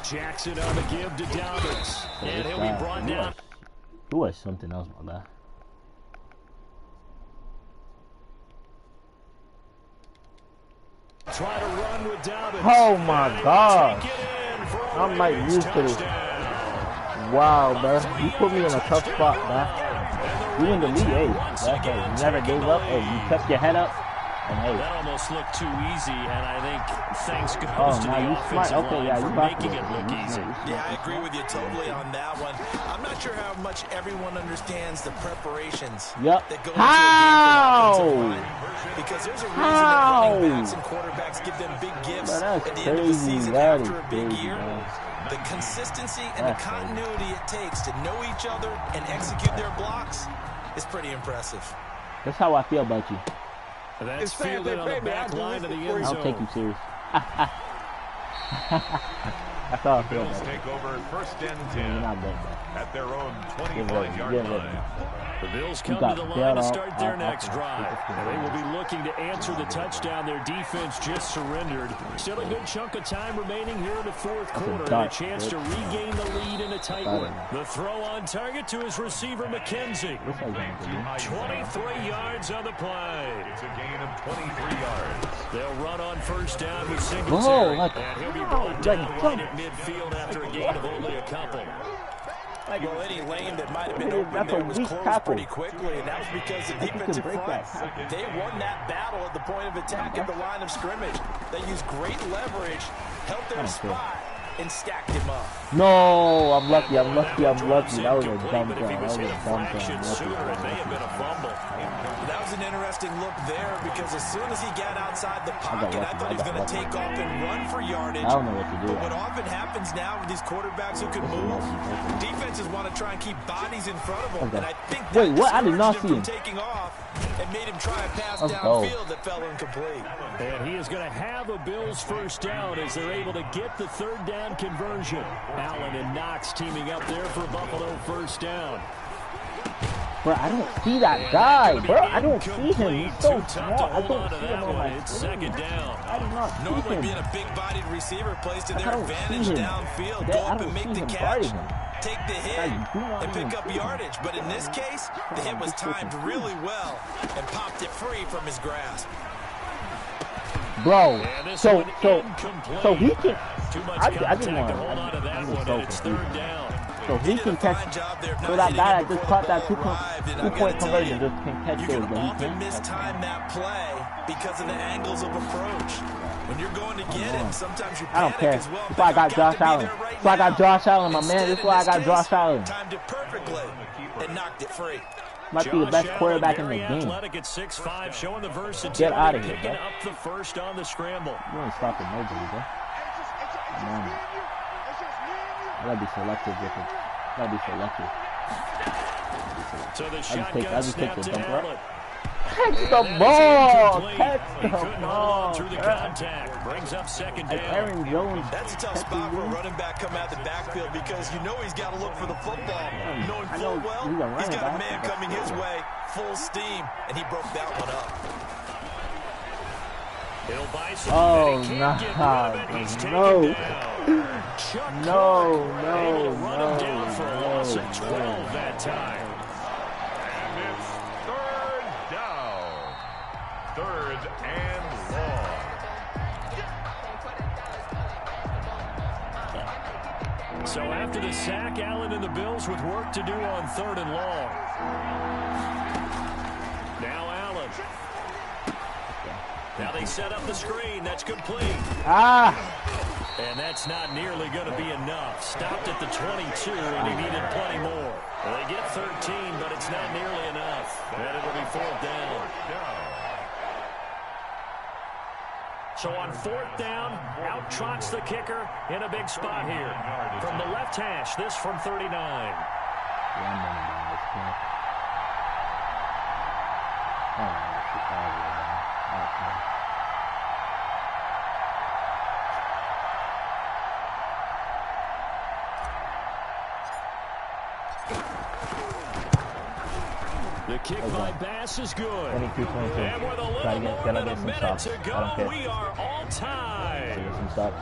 Speaker 1: Jackson on the give to Dobbins. And he'll be brought down.
Speaker 3: You are something else, my guy.
Speaker 1: Try to run with Dobbins.
Speaker 3: Oh my God. I'm like used to this. Wow, bro. You put me in a tough spot, man. You in the lead, hey. You never gave up. Hey, you kept your head up. And hey.
Speaker 1: That almost looked too easy, and I think thanks goes to the
Speaker 3: you
Speaker 1: offensive line for
Speaker 3: back
Speaker 1: making it look easy.
Speaker 4: Yeah, I agree with you totally on that one. I'm not sure how much everyone understands the preparations that go into a game for the offensive line. Because there's a reason that running backs and quarterbacks give them big gifts at the end of the season after a big year. The consistency and the continuity it takes to know each other and execute their blocks is pretty impressive.
Speaker 3: That's how I feel about you.
Speaker 1: That's fielded on the back line of the end zone.
Speaker 3: I don't take you serious. That's how I feel
Speaker 2: Bills
Speaker 3: about you.
Speaker 2: take over 1st and 10
Speaker 3: You're not good,
Speaker 2: at their own 25-yard line.
Speaker 1: The Bills come to the line to start their next drive. And they will be looking to answer the touchdown their defense just surrendered. Still a good chunk of time remaining here in the 4th quarter. And a chance to regain the lead in a tight one. The throw on target to his receiver, McKenzie. 23 yards on the play.
Speaker 2: It's a gain of 23 yards.
Speaker 1: They'll run on 1st down with Singletary. And he'll be brought down right at midfield after a gain of only a couple.
Speaker 4: Well, any lane that might have been open there was closed pretty quickly, and that was because the defensive front, they won that battle at the point of attack at the line of scrimmage. They used great leverage, held their spot, and stacked him up.
Speaker 3: No, I'm lucky. That was a dumb throw.
Speaker 1: But if he was hit fraction sooner, it may have been a fumble.
Speaker 4: That was an interesting look there because as soon as he got outside the pocket, I thought he was going to take off and run for yardage.
Speaker 3: I don't know what to do.
Speaker 4: But what often happens now with these quarterbacks who can move, defenses want to try and keep bodies in front of them. And I think that discouraged him from taking off and made him try a pass downfield that fell incomplete.
Speaker 1: And he is going to have a Bills 1st down as they're able to get the 3rd down conversion. Allen and Knox teaming up there for Buffalo 1st down.
Speaker 3: Bro, I don't see that guy, bro. I don't see him. He's so small. I don't see him on my screen. I do not see
Speaker 4: Normally
Speaker 3: him.
Speaker 4: being a big-bodied receiver plays to
Speaker 3: I
Speaker 4: their
Speaker 3: don't
Speaker 4: advantage
Speaker 3: see him.
Speaker 4: downfield.
Speaker 3: Yeah,
Speaker 4: Go
Speaker 3: I
Speaker 4: up
Speaker 3: don't
Speaker 4: and make
Speaker 3: see
Speaker 4: the
Speaker 3: him
Speaker 4: catch.
Speaker 3: guarding him.
Speaker 4: Take the hit and pick up yardage. But in this case, the hit was timed really well and popped it free from his grasp.
Speaker 3: Bro, so he can. I just want to. So he can catch. So that guy that just caught that two-point conversion just can catch
Speaker 4: You
Speaker 3: those.
Speaker 4: can
Speaker 3: But he
Speaker 4: often
Speaker 3: can't.
Speaker 4: mistime that play because of the angles of approach. When you're going to get him, sometimes you
Speaker 3: I don't
Speaker 4: panic
Speaker 3: care.
Speaker 4: as well.
Speaker 3: That's why I got Josh Allen. That's why I got Josh Allen, my man. That's why I got Josh Allen.
Speaker 4: Timed it perfectly and knocked it free.
Speaker 3: Might be the best quarterback in the game.
Speaker 1: At 6'5", showing the versatility,
Speaker 3: Get out of here,
Speaker 1: picking
Speaker 3: bro.
Speaker 1: up the first on the scramble.
Speaker 3: You ain't stopping nobody, bro. Man. I gotta be selective with it. I gotta be selective.
Speaker 1: So the
Speaker 3: I just take the dump right.
Speaker 1: Catch
Speaker 3: the ball! Catch the ball!
Speaker 1: Through the contact. Brings up second down.
Speaker 3: Aaron Jones.
Speaker 4: That's a tough spot for a running back coming out the backfield because you know he's got to look for the football. Knowing full well, he's got a man coming his way, full steam, and he broke that one up.
Speaker 3: Oh, no. No, no,
Speaker 1: run him down for a loss of 12 that time.
Speaker 2: And it's third down. Third and long.
Speaker 1: So after the sack, Allen and the Bills with work to do on third and long. Now Allen. Now they set up the screen. That's complete. And that's not nearly going to be enough. Stopped at the 22, and he needed plenty more. Well, they get 13, but it's not nearly enough. And it'll be fourth down. So on fourth down, out trots the kicker in a big spot here. From the left hash, this from 39. The kick by Bass is good.
Speaker 3: 22, 22.
Speaker 1: And with a little more than a minute to go, we are all tied.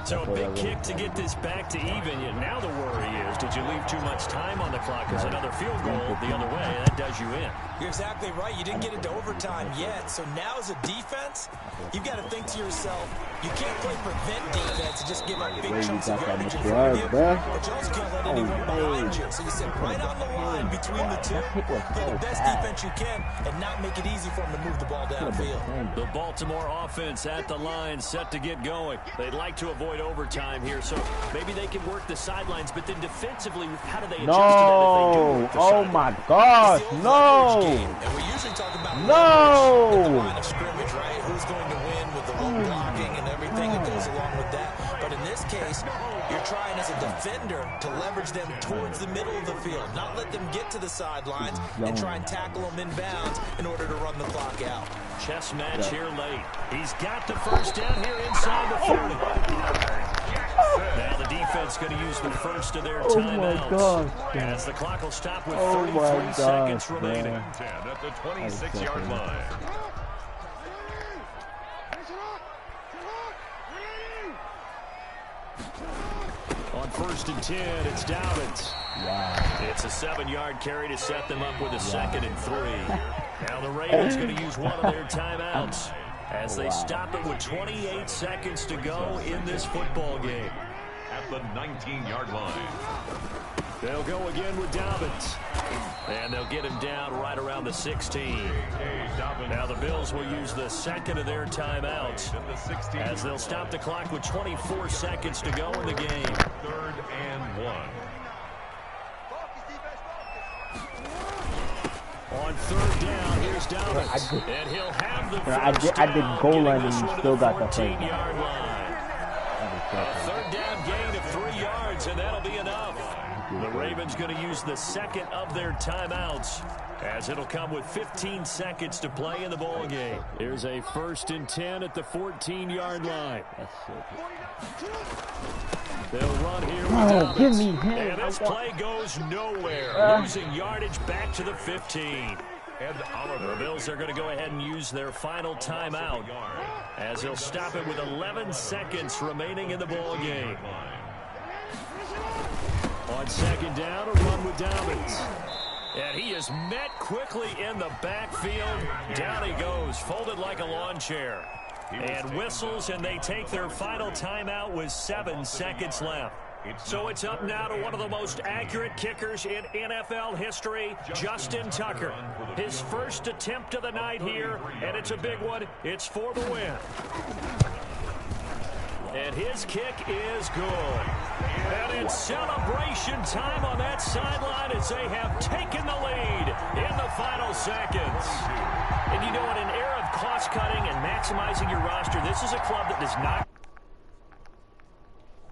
Speaker 1: So a big kick to get this back to even. Yet now the worry is, did you leave too much time on the clock? Because another field goal the other way, that does you in.
Speaker 4: You're exactly right. You didn't get into overtime yet. So now as a defense, you've got to think to yourself, you can't play prevent defense and just give up big chunks of yardage in front of you. But you also can't let anyone behind you. So you sit right on the line between the two, play the best defense you can, and not make it easy for them to move the ball downfield.
Speaker 1: The Baltimore offense at the line, set to get going. They'd like to avoid overtime here, so maybe they can work the sidelines, but then defensively, how do they adjust to that if they do work the sidelines?
Speaker 3: My gosh, no!
Speaker 4: And we usually talk about at the line of scrimmage, right? Who's going to win with the low blocking and everything that goes along with that. But in this case, you're trying as a defender to leverage them towards the middle of the field, not let them get to the sidelines and try and tackle them inbounds in order to run the clock out.
Speaker 1: Chess match here late. He's got the first down here inside the 40. Now the defense going to use the first of their timeouts. As the clock will stop with 33 seconds remaining.
Speaker 2: 10 at the 26-yard line.
Speaker 1: On first and 10, it's Dobbins. It's a 7-yard carry to set them up with a second and 3. Now the Ravens going to use one of their timeouts as they stop it with 28 seconds to go in this football game.
Speaker 2: At the 19-yard line.
Speaker 1: They'll go again with Dobbins. And they'll get him down right around the 16. Now the Bills will use the second of their timeouts as they'll stop the clock with 24 seconds to go in the game.
Speaker 2: Third and 1.
Speaker 1: On third down, here's Dobbins. And he'll have the first
Speaker 3: I did goal line and you still got the
Speaker 1: 14-yard line. A third down gain of 3 yards, and that'll be enough. The Ravens going to use the second of their timeouts, as it'll come with 15 seconds to play in the ball game. Here's a 1st and 10 at the 14-yard line. They'll run here with
Speaker 3: give me him.
Speaker 1: And this play goes nowhere. Losing yardage back to the 15.
Speaker 2: And
Speaker 1: The Bills are going to go ahead and use their final timeout, as they'll stop it with 11 seconds remaining in the ball game. On 2nd down, a run with Dobbins. And he is met quickly in the backfield. Down he goes, folded like a lawn chair. And whistles, and they take their final timeout with 7 seconds left. So it's up now to one of the most accurate kickers in NFL history, Justin Tucker. His first attempt of the night here, and it's a big one. It's for the win. And his kick is good. And it's celebration time on that sideline as they have taken the lead in the final seconds. And you know, in an era of cost-cutting and maximizing your roster, this is a club that does not.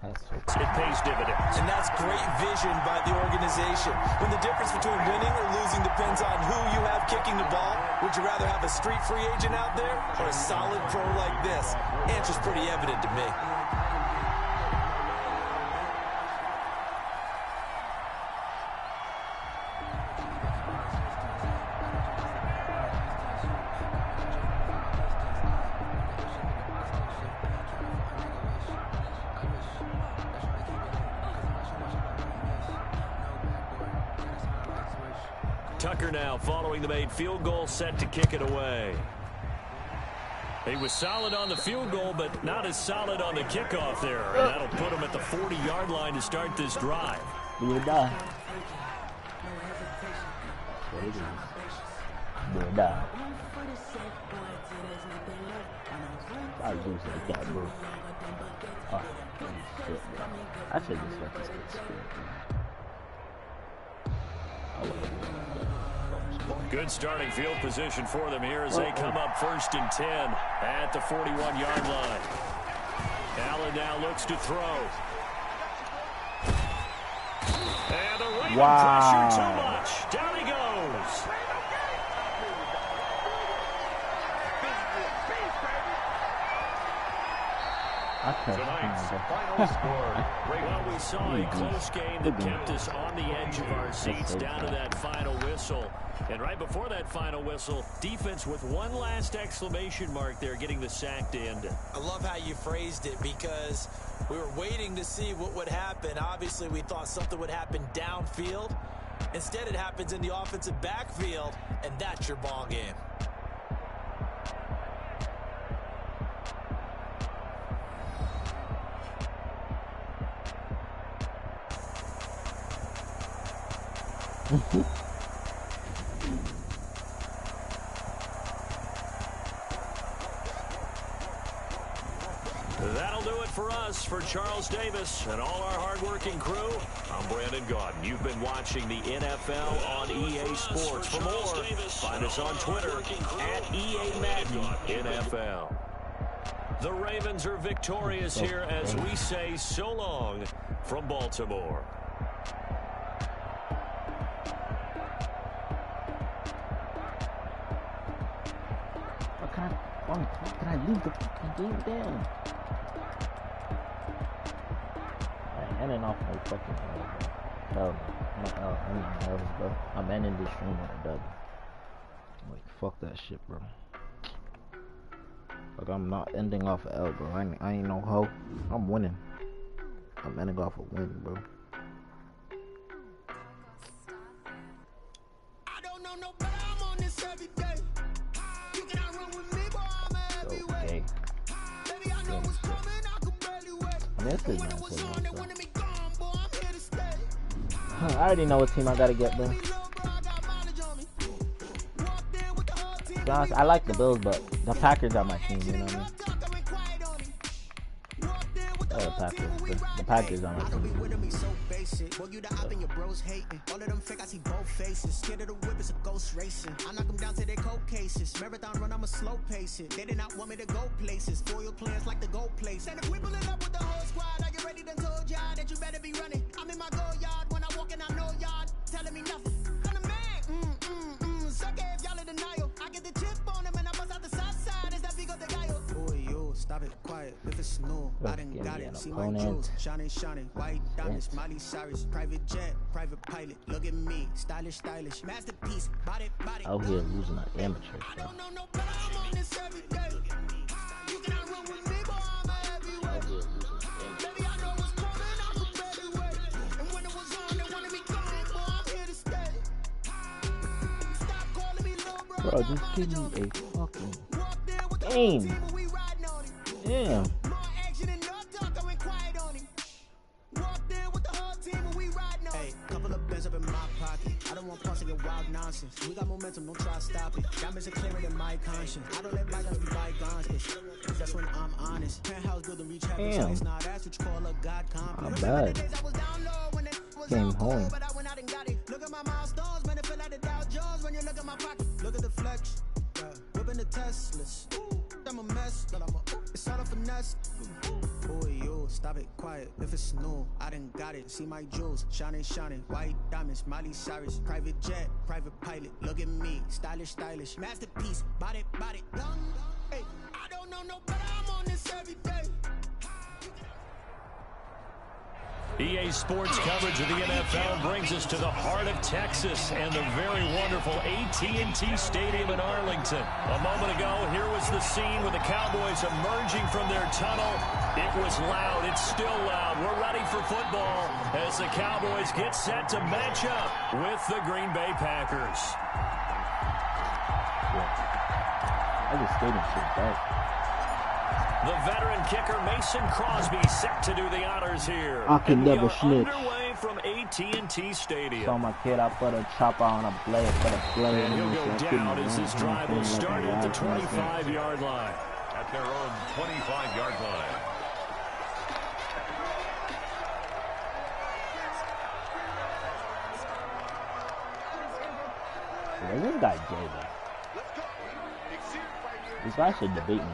Speaker 1: It pays dividends.
Speaker 4: And that's great vision by the organization. When the difference between winning or losing depends on who you have kicking the ball, would you rather have a street free agent out there or a solid pro like this? Answer's pretty evident to me.
Speaker 1: Tucker now following the made field goal, set to kick it away. He was solid on the field goal, but not as solid on the kickoff there. And that'll put him at the 40-yard line to start this drive.
Speaker 3: Do or die. Do or die. I lose like that, bro. Oh, shit, bro. I should just let this get screwed.
Speaker 1: Good starting field position for them here as they come up 1st and 10 at the 41-yard line. Allen now looks to throw. And the Ravens pressure too much. Down he goes.
Speaker 2: tonight's final score.
Speaker 1: Well, we saw a close game that kept us on the edge of our seats down to that final whistle. And right before that final whistle, defense with one last exclamation mark there, getting the sack to end it.
Speaker 4: I love how you phrased it, because we were waiting to see what would happen. Obviously, we thought something would happen downfield. Instead, it happens in the offensive backfield, and that's your ball game.
Speaker 1: That'll do it for us. For Charles Davis and all our hardworking crew, I'm Brandon Gaudin. You've been watching the NFL on EA Sports. For more, find us on Twitter at EA Madden NFL. The Ravens are victorious here as we say so long from Baltimore.
Speaker 3: Why can I leave the fucking game down? I'm ending off my fucking L, bro. I'm ending this stream on a dub. Like, fuck that shit, bro. Like, I'm not ending off a L, bro. I ain't no hoe. I'm winning. I'm ending off a win, bro.
Speaker 5: I don't know no better. I'm on this every day. You cannot run with me, boy. I'm heavyweight. Baby, I know what's coming. I could barely wait.
Speaker 3: When I was on, they wanted me gone, boy. I'm here to stay. I already know what team I gotta get, bro. I like the Bills, but the Packers are my team, you know what I mean? The Packers are my team.
Speaker 5: Boy, you the op and your bros hating. All of them fake, I see both faces. Scared of the whip, it's a ghost racing. I knock them down to their cold cases. Marathon run, I'ma slow pace it. They did not want me to go places. Foil plans like the go place. And if we pull it up with the whole squad, are you ready? Done told y'all that you better be running. I'm in my go yard when I walk telling me nothing. I'm the man. Suck it if y'all in denial. I get the chip on him and I bust out the south side. It's that Vigo de Gallo. Boy, yo, stop it, quiet. If it's new, I done got it. See my jewels, shining. White diamonds, Miley Cyrus, private jet, private pilot. Look at me, stylish, masterpiece. Body.
Speaker 3: Out here losing an amateur.
Speaker 5: I don't know no better. I'm on this every day. You cannot run with me, boy. I'm a heavyweight. Baby, I know what's coming. I'm from heavyweight. And when it was on, they wanted me gone, boy. I'm here to stay. Stop calling me little bro.
Speaker 3: Bro, just give me a fucking game. Damn.
Speaker 5: More action and no talk, I went quiet on him. Walked in with the whole team and we riding on him. Hey, couple of bands up in my pocket. I don't want pause to get wild nonsense. We got momentum, don't try to stop it. Diamonds are clearer than my conscience. I don't let bygones be bygones, cause that's when I'm honest. Penthouse building reach heaven, so it's not that's what you call a God complex.
Speaker 3: Not bad. Came home.
Speaker 5: But I went out and got it. Look at my milestones, man, it feel like the Dow Jones when you look at my pocket. Look at the flex, whipping the Teslas. I'm a mess, but it's all a finesse. Boy, yo, stop it, quiet. If it's new, I done got it. See my jewels, shining. White diamonds, Miley Cyrus, private jet, private pilot. Look at me, stylish, masterpiece. Body, young. Hey, I don't know no better. I'm on this every day.
Speaker 1: EA Sports coverage of the NFL brings us to the heart of Texas and the very wonderful AT&T Stadium in Arlington. A moment ago, here was the scene with the Cowboys emerging from their tunnel. It was loud. It's still loud. We're ready for football as the Cowboys get set to match up with the Green Bay Packers.
Speaker 3: I just stayed in shit back.
Speaker 1: The veteran kicker Mason Crosby set to do the honors here.
Speaker 3: I can never snitch.
Speaker 1: Underway from AT&T Stadium.
Speaker 3: Saw my kid, I put a chopper on a blade,
Speaker 1: And he'll go down as this drive will start at the 25-yard line.
Speaker 2: At their own 25-yard line.
Speaker 3: This guy gay, though. This guy should debate me.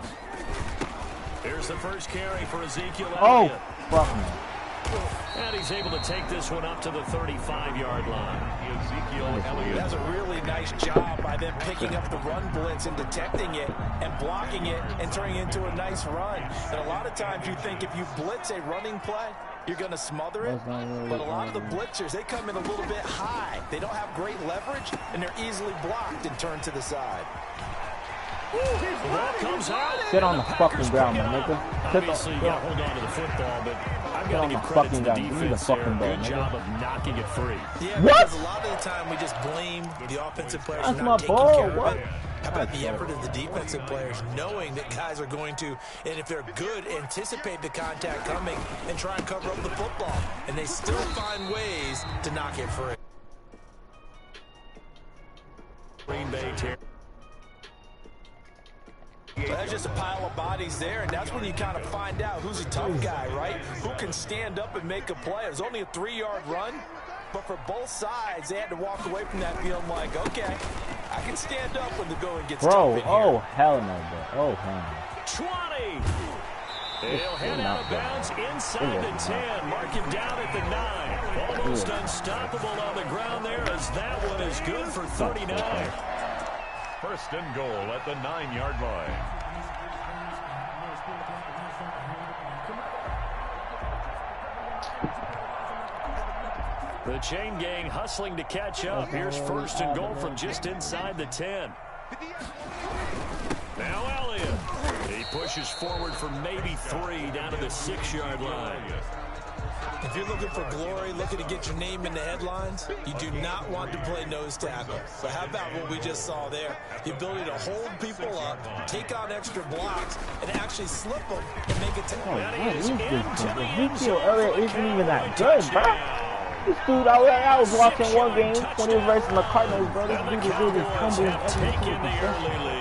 Speaker 1: Here's the first carry for Ezekiel Elliott.
Speaker 3: Oh, fuck me.
Speaker 1: And he's able to take this one up to the 35-yard line.
Speaker 2: Ezekiel Elliott.
Speaker 4: That's a really nice job by them picking up the run blitz and detecting it and blocking it and turning it into a nice run. And a lot of times you think if you blitz a running play, you're going to smother it. But a lot of the blitzers, they come in a little bit high. They don't have great leverage, and they're easily blocked and turned to the side.
Speaker 1: The ball comes out.
Speaker 3: Sit on the fucking ground, my nigga.
Speaker 1: Obviously, you got to hold on to the football, but I've got to give credit to the defense there. Good job of knocking it free.
Speaker 4: Yeah, because a lot of the time we just blame the offensive players for not taking care of it. How about the effort of the defensive players knowing that guys are going to, and if they're good, anticipate the contact coming and try and cover up the football. And they still find ways to knock it free.
Speaker 1: Green Bay tear.
Speaker 4: There's just a pile of bodies there, and that's when you kind of find out who's a tough guy, right? Who can stand up and make a play. It was only a 3-yard run, but for both sides, they had to walk away from that feeling like, okay, I can stand up when the going gets tough in here.
Speaker 3: Oh, hell no, bro. Oh, hell no.
Speaker 1: 20. He'll head out of bounds inside the 10. Mark him down at the 9. Almost unstoppable on the ground there as that one is good for 39.
Speaker 2: First and goal at the 9-yard line.
Speaker 1: The chain gang hustling to catch up. Here's first and goal from just inside the 10. Now Elliott. He pushes forward for maybe 3 down to the 6-yard line.
Speaker 4: If you're looking for glory, looking to get your name in the headlines, you do not want to play nose tackle. But how about what we just saw there? The ability to hold people up, take on extra blocks, and actually slip them and make it tackle.
Speaker 3: What is this? Ezekiel Elliott isn't even that good, bro. This dude out there, I was watching one game when he was racing the Cardinals, bro. This dude is really tumbling every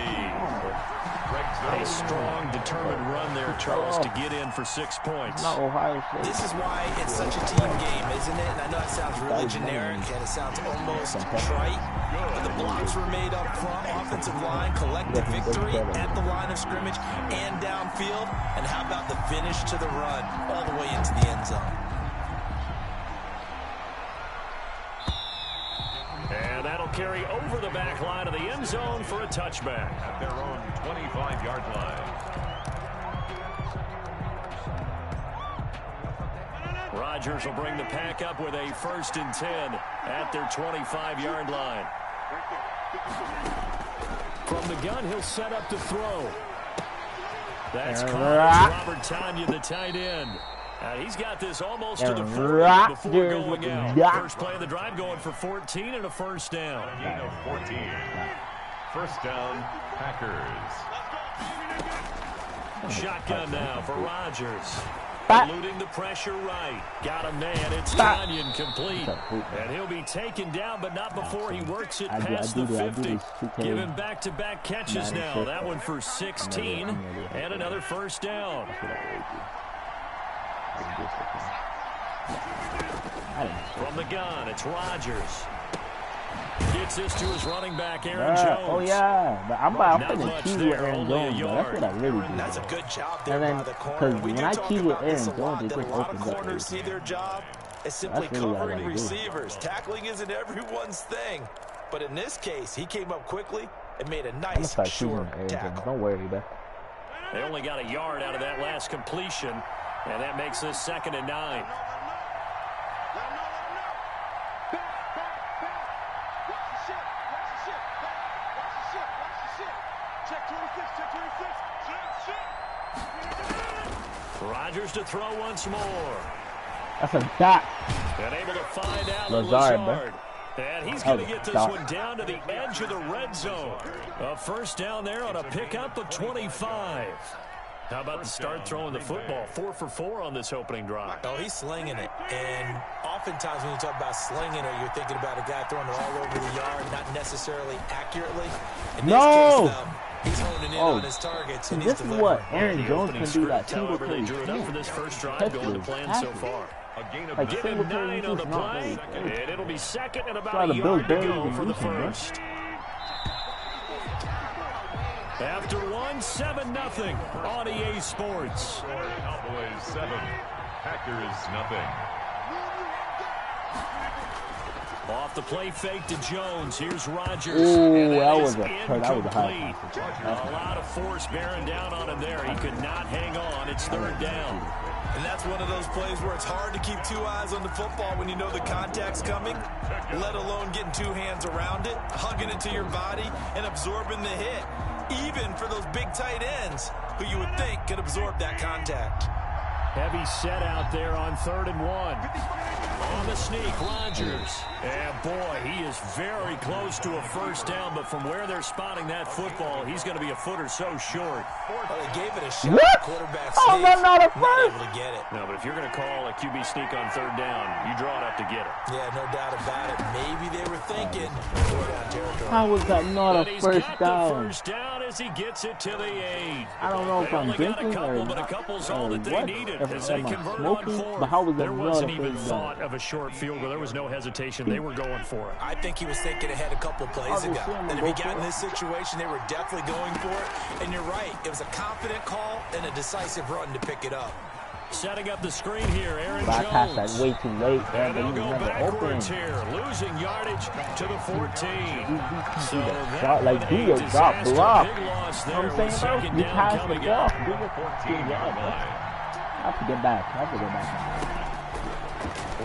Speaker 1: A strong, determined run there, Charles, to get in for 6 points.
Speaker 3: Not Ohio State.
Speaker 4: This is why it's such a team game, isn't it? And I know it sounds really generic and it sounds almost trite, but the blocks were made up front, offensive line, collective victory at the line of scrimmage and downfield. And how about the finish to the run all the way into the end zone?
Speaker 1: carry over the back line of the end zone for a touchback.
Speaker 2: At their own 25-yard line.
Speaker 1: Rodgers will bring the pack up with a 1st and 10 at their 25-yard line. From the gun, he'll set up to throw. That's Robert Tanya, the tight end. He's got this almost to the 40 before going out. First play of the drive going for 14 and a 1st down.
Speaker 2: A gain of 14. 1st down, Packers.
Speaker 1: Shotgun now for Rodgers. Eluding the pressure right. Got a man. It's Tanyan complete. And he'll be taken down, but not before he works it past the 50. Giving back-to-back catches now. That one for 16 and another 1st down. From the gun, it's Rodgers. Gets this to his running back, Aaron Jones.
Speaker 3: Oh, yeah. But I'm going to cheese with Aaron Jones, but that's what I really do.
Speaker 4: That's a good job there by the corner.
Speaker 3: Because when I cheese with Aaron Jones, it just
Speaker 4: a lot of
Speaker 3: opens up.
Speaker 4: corners see their job as simply covering receivers. Tackling isn't everyone's thing. But in this case, he came up quickly and made a nice, short tackle.
Speaker 3: Don't worry, man.
Speaker 1: They only got a yard out of that last completion, and that makes this 2nd and 9. Rodgers to throw once more.
Speaker 3: That's a dot.
Speaker 1: And able to find out
Speaker 3: Lazard.
Speaker 1: And he's going to get this one down to the edge of the red zone. A 1st down there on a pickup of 25. How about the start throwing the football? 4 for 4 on this opening drive.
Speaker 4: Oh, he's slinging it. And oftentimes when you talk about slinging it, you're thinking about a guy throwing it all over the yard, not necessarily accurately. In this case, though, he's honing in on his targets. And
Speaker 3: this is what Aaron Jones can do. That single
Speaker 1: they drew it up for this first drive going to plan so far. Give him 9 on the play, and it'll be 2nd and about a yard to go for the 1st. After 1, 7-0 on EA Sports.
Speaker 2: Cowboys 7, Packers 0.
Speaker 1: Off the play fake to Jones. Here's Rodgers.
Speaker 3: Ooh, that was a
Speaker 1: high. A lot of force bearing down on him there. He could not hang on. It's 3rd down.
Speaker 4: And that's one of those plays where it's hard to keep 2 eyes on the football when you know the contact's coming, let alone getting 2 hands around it, hugging it to your body, and absorbing the hit. Even for those big tight ends who you would think could absorb that contact.
Speaker 1: Heavy set out there on 3rd and 1. On the sneak, Rodgers. And boy, he is very close to a 1st down, but from where they're spotting that football, he's going to be a foot or so short.
Speaker 4: Well, they gave it a shot.
Speaker 3: What?
Speaker 4: Quarterback
Speaker 3: sneak. Oh, that's not a first.
Speaker 4: Not able to get it.
Speaker 1: No, but if you're going to call a QB sneak on 3rd down, you draw it up to get it.
Speaker 4: Yeah, no doubt about it. Maybe they were thinking 4-down territory.
Speaker 3: How was that not a first down?
Speaker 1: First down as he gets it to the 8.
Speaker 3: I don't know if I'm drinking or
Speaker 1: but a couple's all that they needed as they convert on 4.
Speaker 3: But how was
Speaker 1: there wasn't even
Speaker 3: first
Speaker 1: thought
Speaker 3: down?
Speaker 1: of a short field goal. There was no hesitation. They were going for it.
Speaker 4: I think he was thinking ahead a couple plays ago. And if he got in this situation, they were definitely going for it. And you're right. It was a confident call and a decisive run to pick it up.
Speaker 1: Setting up the screen here, Aaron
Speaker 3: Jones. I passed that way too late.
Speaker 1: And they'll go backwards here, losing yardage to the 14. So that
Speaker 3: like, do your drop block.
Speaker 1: Big loss there.
Speaker 3: I'm saying, bro, you passed the ball. Do your
Speaker 2: 14-yard line.
Speaker 3: I have to get back.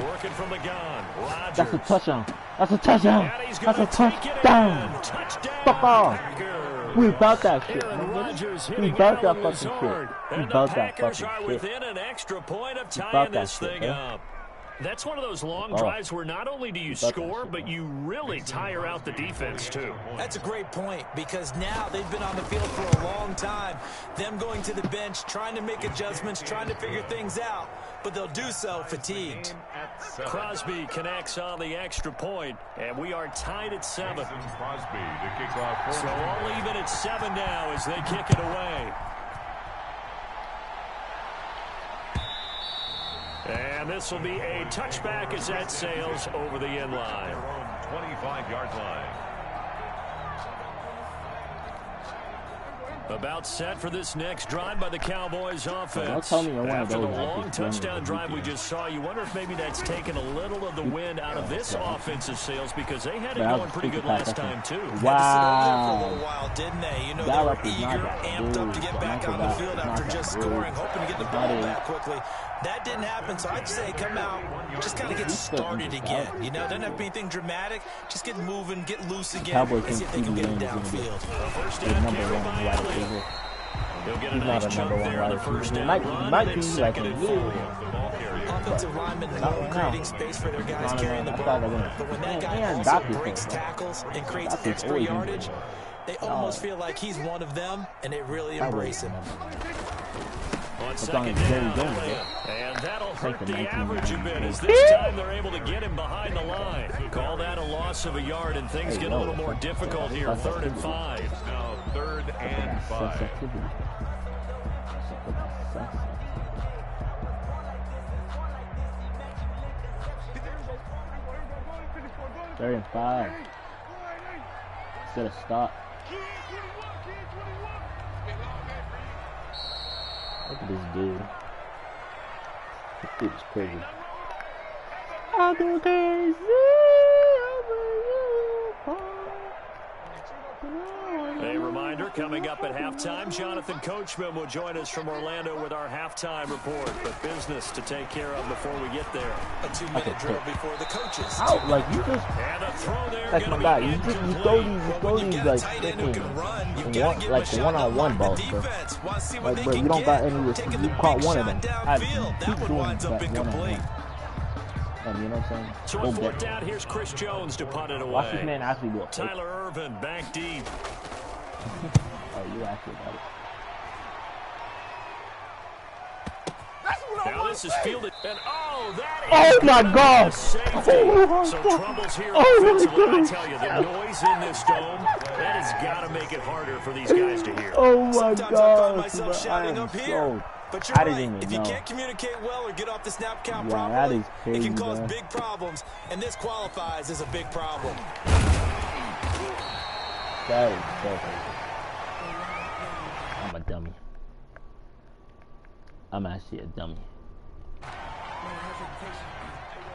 Speaker 1: Working from the gun. Rodgers.
Speaker 3: That's a touchdown. That's a touchdown. That's a touchdown. Fuck off. We about that shit. We about that fucking shit. We about that fucking shit.
Speaker 1: Within an extra point of tying this thing up. That's one of those long drives where not only do you score, but you really tire out the defense, too.
Speaker 4: That's a great point, because now they've been on the field for a long time. Them going to the bench, trying to make adjustments, trying to figure things out, but they'll do so fatigued.
Speaker 1: Crosby connects on the extra point, and we are tied at 7.
Speaker 2: Crosby to kick off.
Speaker 1: So all even at 7 now as they kick it away. And this will be a touchback as that sails over the end line.
Speaker 2: 25-yard line.
Speaker 1: About set for this next drive by the Cowboys offense.
Speaker 3: After
Speaker 1: the long touchdown drive we just saw, you wonder if maybe that's taken a little of the wind out of this offensive sails because they had it going pretty good last time too.
Speaker 4: Wow. For a little while, didn't they? You know, they were eager, amped up to get back on the field after just scoring, hoping to get the ball back quickly. That didn't happen, so I'd say come out, just kind of get started again. You know, doesn't have to be anything dramatic. Just get moving, get loose again, and see if they can get him downfield.
Speaker 3: First down carry by Elliott.
Speaker 1: He'll get a nice chunk there on the first down.
Speaker 3: He might be like a little.
Speaker 4: Offensive linemen love creating space for their guys carrying the ball. But when that guy also breaks tackles and creates extra yardage, they almost feel like he's one of them, and they really embrace him.
Speaker 1: On second down, and that'll hurt the average a bit as this time they're able to get him behind the line. Call that a loss of a yard, and things get a little more difficult here. 3rd and 5.
Speaker 2: Now 3rd and 5.
Speaker 3: 3rd and 5. Instead of stop. Look at this dude. This dude's crazy. I'll go crazy over you.
Speaker 1: A reminder, coming up at halftime, Jonathan Coachman will join us from Orlando with our halftime report. But business to take care of before we get there.
Speaker 4: A 2-minute drill before the coaches.
Speaker 3: Out, like you just.
Speaker 1: And a throw there.
Speaker 3: That's my guy. You throw these like freaking like one-on-one balls, bro. Like, bro, you don't got any. You caught one of them. I keep doing that one-on-one. You know what I'm saying?
Speaker 1: So on 4th down, here's Chris Jones to punt it away.
Speaker 3: Watch this man actually do it.
Speaker 1: Tyler Irvin back deep.
Speaker 3: Oh, you actually got it.
Speaker 1: Now this is fielded, and
Speaker 3: oh my God!
Speaker 1: So troubles here offensively. I tell you, the noise in this dome, that has got to make it harder for these guys to hear.
Speaker 3: Oh my God! I am so.
Speaker 4: But you're right. If you can't communicate well or get off the snap count properly, it can cause big problems, and this qualifies as a big problem.
Speaker 3: That is so crazy. I'm a dummy. I'm actually a dummy.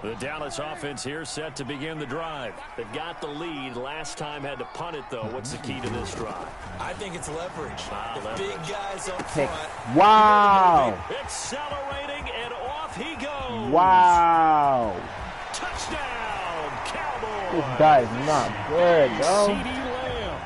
Speaker 1: The Dallas offense here set to begin the drive. They've got the lead. Last time had to punt it, though. What's the key to this drive?
Speaker 4: I think it's leverage. The big guys up front.
Speaker 3: Wow.
Speaker 1: Accelerating, and off he goes.
Speaker 3: Wow.
Speaker 1: Touchdown, Cowboys.
Speaker 3: This guy is not good, bro.
Speaker 1: CD Lamb,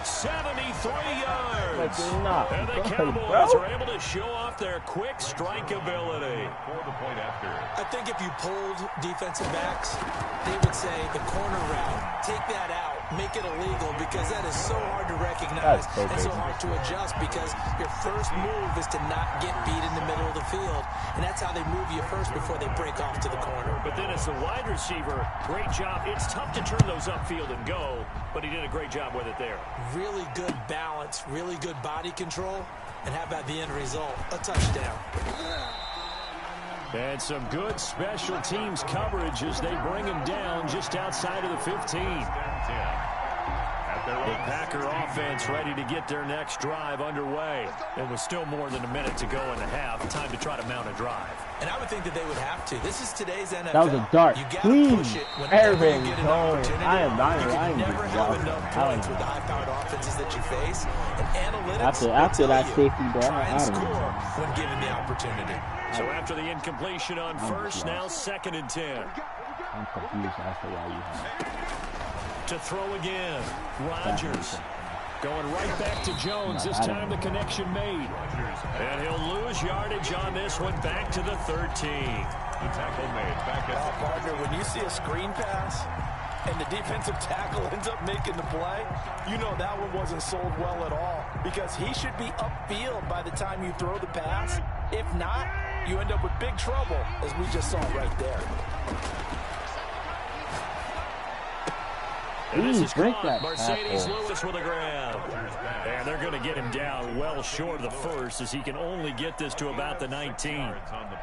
Speaker 1: 73 yards.
Speaker 3: Like not
Speaker 1: and the
Speaker 3: good,
Speaker 1: Cowboys
Speaker 3: bro.
Speaker 1: are able to show off their quick strike ability.
Speaker 2: For the point after.
Speaker 4: I think if you polled defensive backs, they would say the corner route, take that out, make it illegal, because that is so hard to recognize and so hard to adjust, because your first move is to not get beat in the middle of the field, and that's how they move you first before they break off to the corner.
Speaker 1: But then as the wide receiver, great job. It's tough to turn those upfield and go, but he did a great job with it there.
Speaker 4: Really good balance, really good body control, and how about the end result? A touchdown.
Speaker 1: And some good special teams coverage as they bring him down just outside of the 15. The Packer offense ready to get their next drive underway. It was still more than a minute to go in the half. Time to try to mount a drive.
Speaker 4: And I would think that they would have to. This is today's NFL.
Speaker 3: That was a dart.
Speaker 4: You gotta
Speaker 3: Please,
Speaker 4: push it whenever you get an opportunity.
Speaker 3: I am dying.
Speaker 4: You can never have enough points with the high-powered offenses that you face. And analytics
Speaker 3: after that safety, bro,
Speaker 4: try and score when given the opportunity.
Speaker 1: So after the incompletion on first, now 2nd and 10.
Speaker 3: I'm confused as to why you have it.
Speaker 1: To throw again, Rodgers going right back to Jones. This time the connection made. And he'll lose yardage on this one, back to the 13.
Speaker 2: The tackle made. Back at the
Speaker 4: partner, when you see a screen pass and the defensive tackle ends up making the play, you know that one wasn't sold well at all, because he should be upfield by the time you throw the pass. If not, you end up with big trouble, as we just saw right there.
Speaker 1: And this is
Speaker 3: break
Speaker 1: caught.
Speaker 3: that
Speaker 1: Mercedes
Speaker 3: tackle.
Speaker 1: Lewis with a grab. And they're going to get him down well short of the first as he can only get this to about the 19.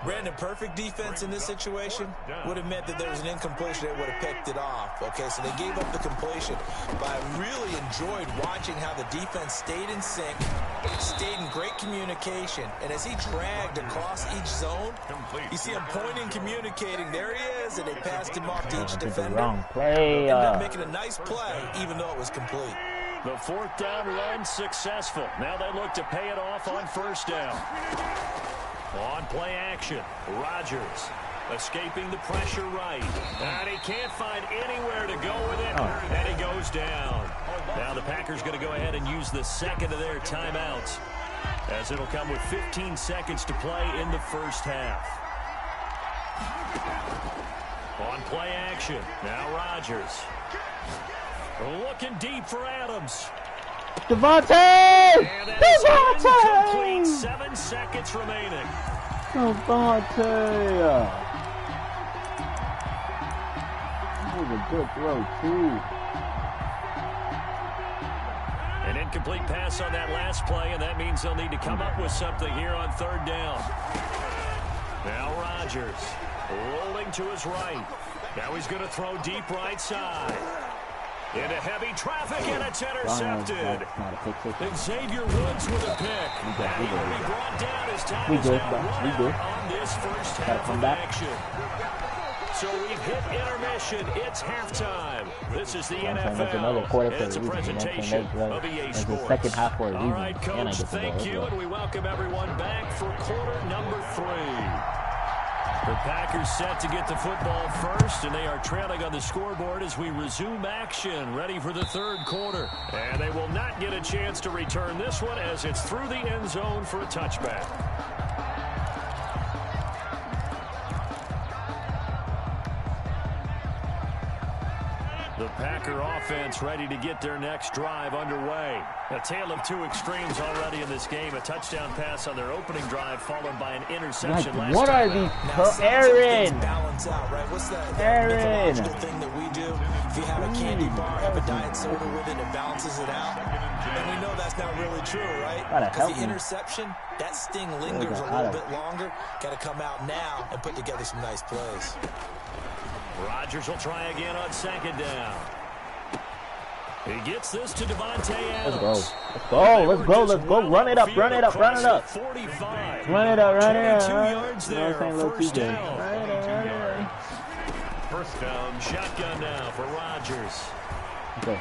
Speaker 4: Brandon, perfect defense in this situation would have meant that there was an incompletion. They would have picked it off. Okay, so they gave up the completion. But I really enjoyed watching how the defense stayed in sync, stayed in great communication. And as he dragged across each zone, you see him pointing, communicating. There he is, and they passed him off to each defender.
Speaker 3: Wrong play.
Speaker 4: Ended up making a nice play, even though it was complete.
Speaker 1: The fourth down run successful. Now they look to pay it off on first down. On play action, Rodgers escaping the pressure right. And he can't find anywhere to go with it. And he goes down. Now the Packers going to go ahead and use the second of their timeouts, as it'll come with 15 seconds to play in the first half. On play action, now Rodgers. Looking deep for Adams.
Speaker 3: Devontae!
Speaker 1: And that is incomplete.
Speaker 3: Devontae!
Speaker 1: 7 seconds remaining.
Speaker 3: Devontae! That was a good throw, too.
Speaker 1: An incomplete pass on that last play, and that means they'll need to come up with something here on third down. Now Rodgers rolling to his right. Now he's going to throw deep right side. Into heavy traffic, and it's intercepted. And Xavier Woods with a pick. And he will be brought down as time is now run out on this first half of action. So we've hit intermission. It's halftime. This is the NFL. It's a presentation of EA Sports.
Speaker 3: Second half for a reason.
Speaker 1: All right, Coach, thank you, and we welcome everyone back for quarter number 3. The Packers set to get the football first, and they are trailing on the scoreboard as we resume action, ready for the third quarter. And they will not get a chance to return this one as it's through the end zone for a touchback. The Packer offense ready to get their next drive underway. A tale of two extremes already in this game. A touchdown pass on their opening drive followed by an interception last
Speaker 3: what
Speaker 1: time.
Speaker 3: are these? Aaron!
Speaker 4: Balance out, right? What's that
Speaker 3: Aaron!
Speaker 4: mythological thing that we do? If you have a candy bar, have a diet soda with it, it balances it out. And we know that's not really true, right? Because the interception, that sting lingers a little bit longer. Got to come out now and put together some nice plays.
Speaker 1: Rodgers will try again on second down. He gets this to Devontae Adams.
Speaker 3: Let's go. Let's go. Let's go. Run it up. Run it up. Run it up.
Speaker 1: 45.
Speaker 3: Run it up. Run it up.
Speaker 1: 22 yards there. First down.
Speaker 2: First down.
Speaker 1: Shotgun now for Rodgers.
Speaker 3: Okay.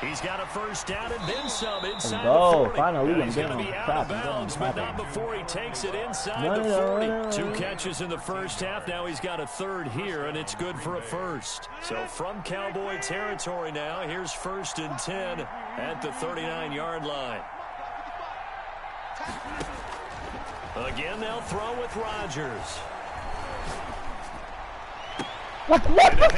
Speaker 1: He's got a first down and then some inside
Speaker 3: go.
Speaker 1: the 40.
Speaker 3: Finally,
Speaker 1: And
Speaker 3: I'm
Speaker 1: he's going to
Speaker 3: getting
Speaker 1: be
Speaker 3: on
Speaker 1: out of
Speaker 3: track.
Speaker 1: bounds, but not before he takes it inside
Speaker 3: Run
Speaker 1: the
Speaker 3: it
Speaker 1: 40.
Speaker 3: up.
Speaker 1: 2 catches in the first half. Now he's got a third here, and it's good for a first. So from Cowboy territory now, here's 1st and 10 at the 39-yard line. Again, they'll throw with Rodgers.
Speaker 3: What the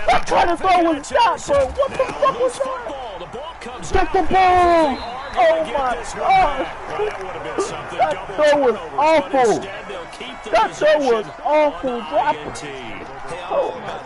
Speaker 3: fuck kind of throw was that, bro? What the fuck was that?
Speaker 1: Football. The ball comes
Speaker 3: Get
Speaker 1: out.
Speaker 3: the ball! Oh my gosh!
Speaker 1: That would have been something.
Speaker 3: That throw was awful. That throw was awful, bro.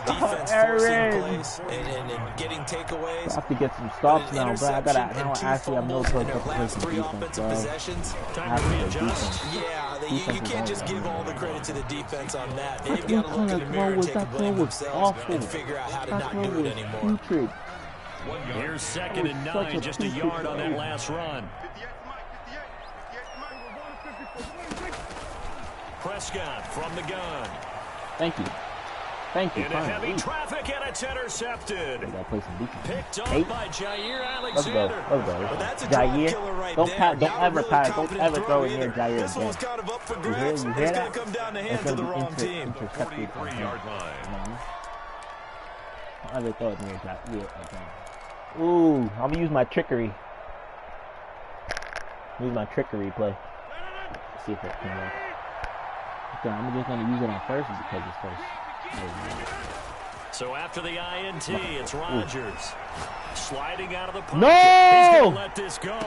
Speaker 4: Defense forcing plays and getting takeaways.
Speaker 3: I have to get some stops now, bro. I gotta now actually have no choice but to play
Speaker 4: last
Speaker 3: some
Speaker 4: 3
Speaker 3: defense,
Speaker 4: offensive
Speaker 3: bro.
Speaker 4: possessions.
Speaker 1: Time to readjust.
Speaker 4: Yeah, you can't just give all the credit to the defense on that. They've
Speaker 3: What
Speaker 4: got to
Speaker 3: kind
Speaker 4: look in
Speaker 3: of
Speaker 4: the
Speaker 3: throw
Speaker 4: mirror and
Speaker 3: was
Speaker 4: take a
Speaker 3: that? Throw
Speaker 4: blame
Speaker 3: was
Speaker 4: themselves
Speaker 3: awful.
Speaker 4: and figure out how to
Speaker 3: That
Speaker 4: not
Speaker 3: throw
Speaker 4: do it
Speaker 3: was
Speaker 4: anymore.
Speaker 3: putrid.
Speaker 1: Here's 2nd and 9, just a yard on that last run. Prescott from the gun.
Speaker 3: Thank you. Thank you.
Speaker 1: In a heavy traffic, and it's intercepted.
Speaker 3: Gotta play some defense.
Speaker 1: Picked up by Jair Alexander.
Speaker 3: Let's go.
Speaker 4: Well, that's a drive killer right there.
Speaker 3: Don't ever throw it near Jair
Speaker 4: This one was
Speaker 3: again.
Speaker 4: kind of up for grabs.
Speaker 3: You
Speaker 4: It's
Speaker 3: hear
Speaker 4: going
Speaker 3: that?
Speaker 4: to come down the
Speaker 3: It's
Speaker 4: hands of the
Speaker 3: gonna be
Speaker 4: wrong team.
Speaker 2: 43-yard line.
Speaker 3: Don't ever throw it near Jair again. Ooh, I'm gonna use my trickery. Use my trickery play. Let's see if it can work. Okay, I'm just gonna use it on first because it's first.
Speaker 1: So after the INT, it's Rodgers. Sliding out of the pocket.
Speaker 3: No!
Speaker 1: He's going to let this go.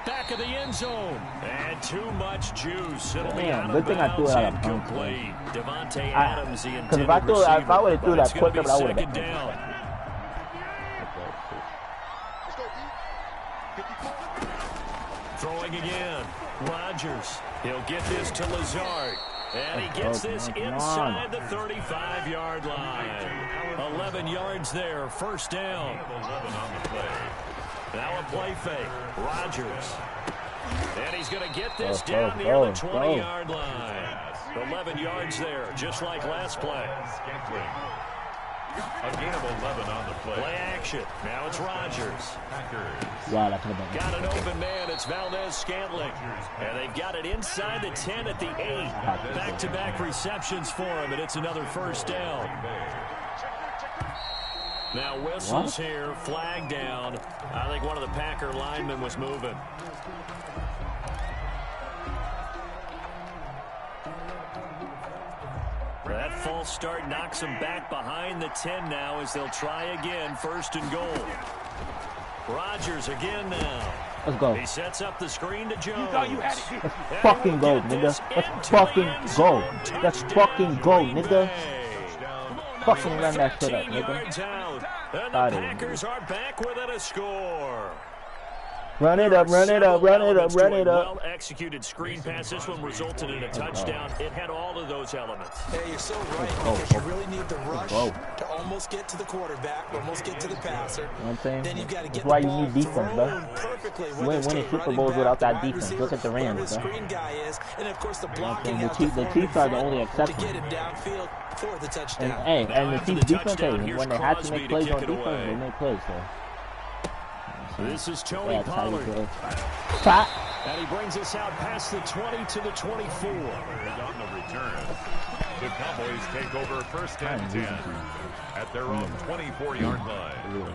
Speaker 1: Back of the end zone. And too much juice. It'll be out of bounds and complete. Devontae Adams, the intended receiver.
Speaker 3: If I would have threw that quicker, I would have
Speaker 1: second down. throwing again. Rodgers. He'll get this to Lazard. And he gets this inside the 35-yard line. 11 yards there, first down. Now a play fake. Rodgers. And he's going to get this down near the 20-yard line. 11 yards there, just like last play.
Speaker 2: A gain of 11 on the play.
Speaker 1: Play action. Now it's Rodgers.
Speaker 3: Wow, that could have been.
Speaker 1: Got an open man. It's Valdez-Scantling. And they've got it inside the 10 at the 8. Back-to-back receptions for him, and it's another first down. Now whistles here, flag down. I think one of the Packer linemen was moving. That false start knocks him back behind the 10 now as they'll try again, first and goal. Rodgers again now.
Speaker 3: Let's go.
Speaker 1: He sets up the screen to Jones.
Speaker 3: Let's fucking go, nigga. Let's fucking go. Let's fucking go, nigga. Fucking run that shit up, nigga.
Speaker 1: And the Packers are back within a score.
Speaker 3: Run it up, run it up, run it up, run it up.
Speaker 1: Well-executed screen pass. This one resulted in a touchdown. It had all of those elements.
Speaker 4: Hey, you're so right, because you really need the rush to almost get to the quarterback, almost get to the passer.
Speaker 3: You know what I'm saying?
Speaker 4: Then you've got to get
Speaker 3: That's why
Speaker 4: the
Speaker 3: you
Speaker 4: ball
Speaker 3: need defense, bro.
Speaker 4: perfectly.
Speaker 3: You ain't winning Super Bowls without that defense. Look at the Rams, bro.
Speaker 4: Screen guy is, and of course the blocking
Speaker 3: The Chiefs are the only exception.
Speaker 4: to get him downfield for the touchdown.
Speaker 3: And the Chiefs defense, when they had to make plays on defense, they make plays, so.
Speaker 1: This is Tony Pollard. And he brings us out past the 20 to the 24.
Speaker 2: On the return, the Cowboys take over first and 10 at their own 24-yard line.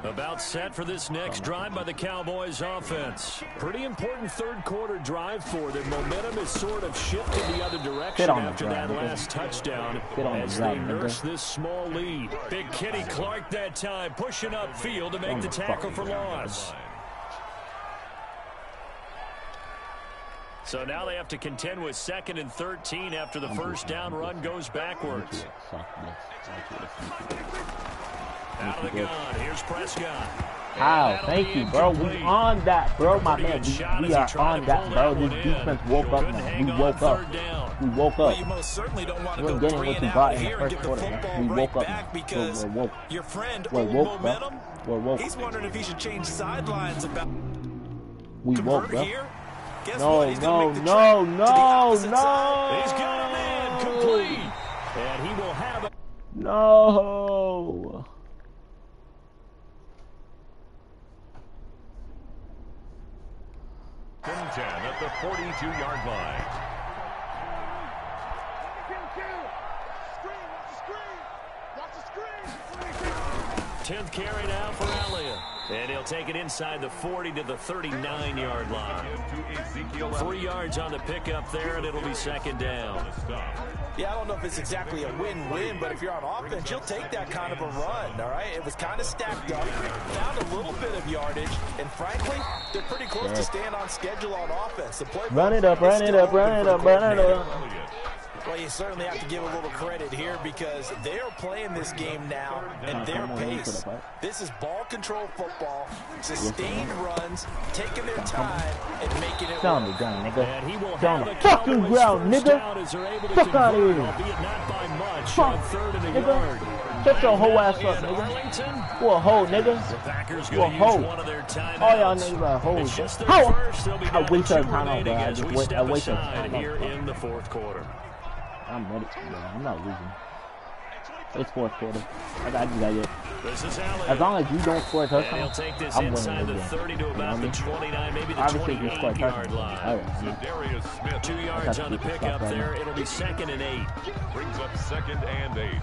Speaker 1: About set for this next drive by the Cowboys offense. Pretty important third-quarter drive for them. Momentum is sort of shifted the other direction after that last touchdown as they nurse this small lead. Big Kenny Clark that time pushing upfield to make the tackle for loss. So now they have to contend with 2nd and 13 after the first down run goes backwards. Out of the gun. Here's Prescott.
Speaker 3: How? Thank you, bro. We on that, bro. My man, we are on that, bro. This defense woke up now. We woke up. We woke up.
Speaker 4: Well, you most certainly don't want to go 3 and out here and give the football right back because your friend, old momentum, he's wondering if he should change sidelines about
Speaker 3: we woke up.
Speaker 4: No.
Speaker 1: He's got him in, complete. And he will have it.
Speaker 3: No.
Speaker 2: Pin 10 at the 42-yard line.
Speaker 1: 10th carry now for Elliott. And he'll take it inside the 40 to the 39-yard line. 3 yards on the pickup there, and it'll be second down.
Speaker 4: Yeah, I don't know if it's exactly a win-win, but if you're on offense, you'll take that kind of a run, all right? It was kind of stacked up, found a little bit of yardage, and frankly, they're pretty close to staying on schedule on offense. The play
Speaker 3: run it up, run it up, run it up, run it up.
Speaker 4: Well, you certainly have to give a little credit here because they're playing this game now at their pace. This is ball control football, sustained runs, taking their time and making it
Speaker 3: Down
Speaker 4: work.
Speaker 3: the ground, nigga.
Speaker 1: And he will
Speaker 3: Down
Speaker 1: have
Speaker 3: the fucking ground, nigga. Fuck out of here.
Speaker 1: Albeit not by much,
Speaker 3: Fuck,
Speaker 1: on 3rd and a
Speaker 3: nigga.
Speaker 1: yard.
Speaker 3: Shut your whole ass up, nigga. You a hoe, nigga.
Speaker 1: The Packers
Speaker 3: You a
Speaker 1: going to use
Speaker 3: hoe.
Speaker 1: one of their timeouts.
Speaker 3: All y'all niggas are hoes.
Speaker 1: It's just their
Speaker 3: How?
Speaker 1: first. They'll be
Speaker 3: I
Speaker 1: down to
Speaker 3: wasted
Speaker 1: 2
Speaker 3: time out, bro.
Speaker 1: remaining
Speaker 3: I
Speaker 1: as
Speaker 3: just
Speaker 1: we
Speaker 3: wait.
Speaker 1: step
Speaker 3: I wasted
Speaker 1: aside
Speaker 3: time
Speaker 1: here
Speaker 3: out.
Speaker 1: in the 4th quarter.
Speaker 3: I'm ready. I'm not losing. It's 4th quarter. I got it.
Speaker 1: This is Elliott.
Speaker 3: As long as you don't score a
Speaker 1: And he'll
Speaker 3: touchdown,
Speaker 1: take this
Speaker 3: I'm winning
Speaker 1: inside the
Speaker 3: this game.
Speaker 1: 30 to about the 29, maybe the
Speaker 3: Obviously, if you score a
Speaker 1: 28-yard
Speaker 3: touchdown,
Speaker 1: line.
Speaker 3: all right.
Speaker 2: Darius Smith
Speaker 1: 2 yards on the
Speaker 3: That's
Speaker 1: pickup
Speaker 3: right
Speaker 1: there.
Speaker 3: now.
Speaker 1: It'll be 2nd and 8.
Speaker 2: brings up 2nd and 8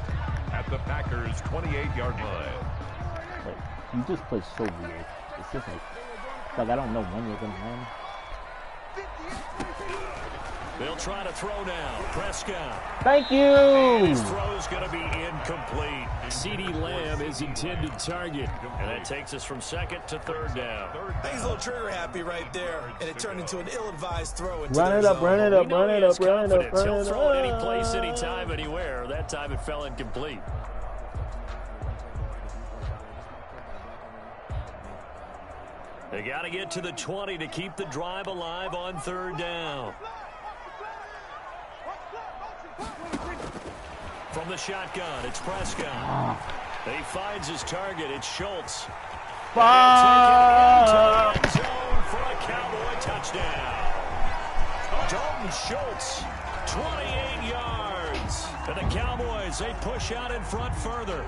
Speaker 2: at the Packers' 28-yard line.
Speaker 3: Like, you just play so weird. It's just like I don't know when you're gonna win.
Speaker 1: They'll try to throw now. Prescott.
Speaker 3: Thank you.
Speaker 1: His throw's going to be incomplete. CeeDee Lamb is intended target. And that takes us from 2nd to 3rd down.
Speaker 4: He's a little trigger happy right there, and it turned into an ill-advised throw.
Speaker 3: Run it up, run it up, run it up, run it up, run
Speaker 1: He'll
Speaker 3: it
Speaker 1: throw it any
Speaker 3: up.
Speaker 1: place, anytime, anywhere. That time it fell incomplete. They got to get to the 20 to keep the drive alive on third down. From the shotgun, it's Prescott. He finds his target. It's Schultz. They'll take it into the end zone for a Cowboy touchdown. Dalton Schultz, 28 yards. And the Cowboys, they push out in front further.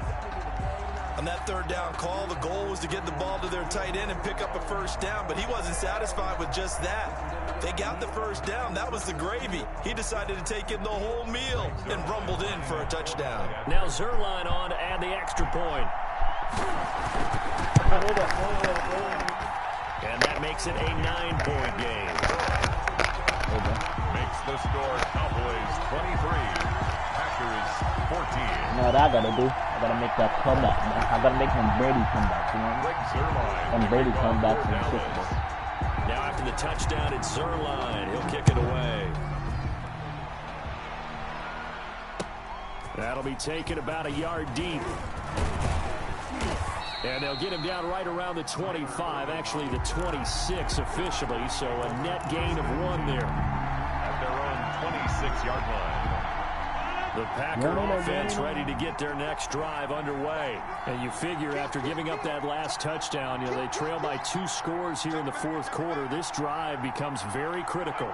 Speaker 4: On that third down call, the goal was to get the ball to their tight end and pick up a first down, but he wasn't satisfied with just that. They got the first down. That was the gravy. He decided to take in the whole meal and rumbled in for a touchdown.
Speaker 1: Now Zerline on to add the extra point. And that makes it a 9-point game.
Speaker 2: Makes the score Cowboys 23, Packers 14.
Speaker 3: You know what I gotta do? I gotta make that comeback, man. I gotta make them Brady comebacks, you know? Them Brady comebacks in the Super Bowl.
Speaker 1: Now after the touchdown, it's Zerline. He'll kick it away. That'll be taken about a yard deep. And they'll get him down right around the 25, actually the 26 officially, so a net gain of 1 there.
Speaker 2: At their own 26-yard line.
Speaker 1: The Packer offense ready to get their next drive underway. And you figure after giving up that last touchdown, they trail by 2 scores here in the fourth quarter. This drive becomes very critical.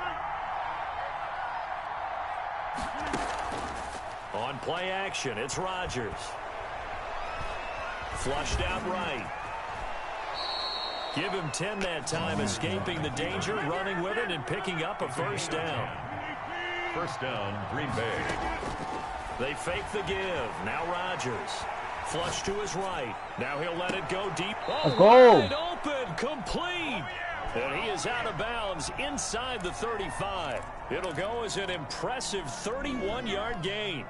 Speaker 1: On play action, it's Rodgers. Flushed out right. Give him 10 that time, escaping the danger, running with it, and picking up a first down.
Speaker 2: First down, Green Bay.
Speaker 1: They fake the give. Now Rodgers. Flush to his right. Now he'll let it go deep. Oh, wide open, complete. And he is out of bounds inside the 35. It'll go as an impressive 31-yard gain.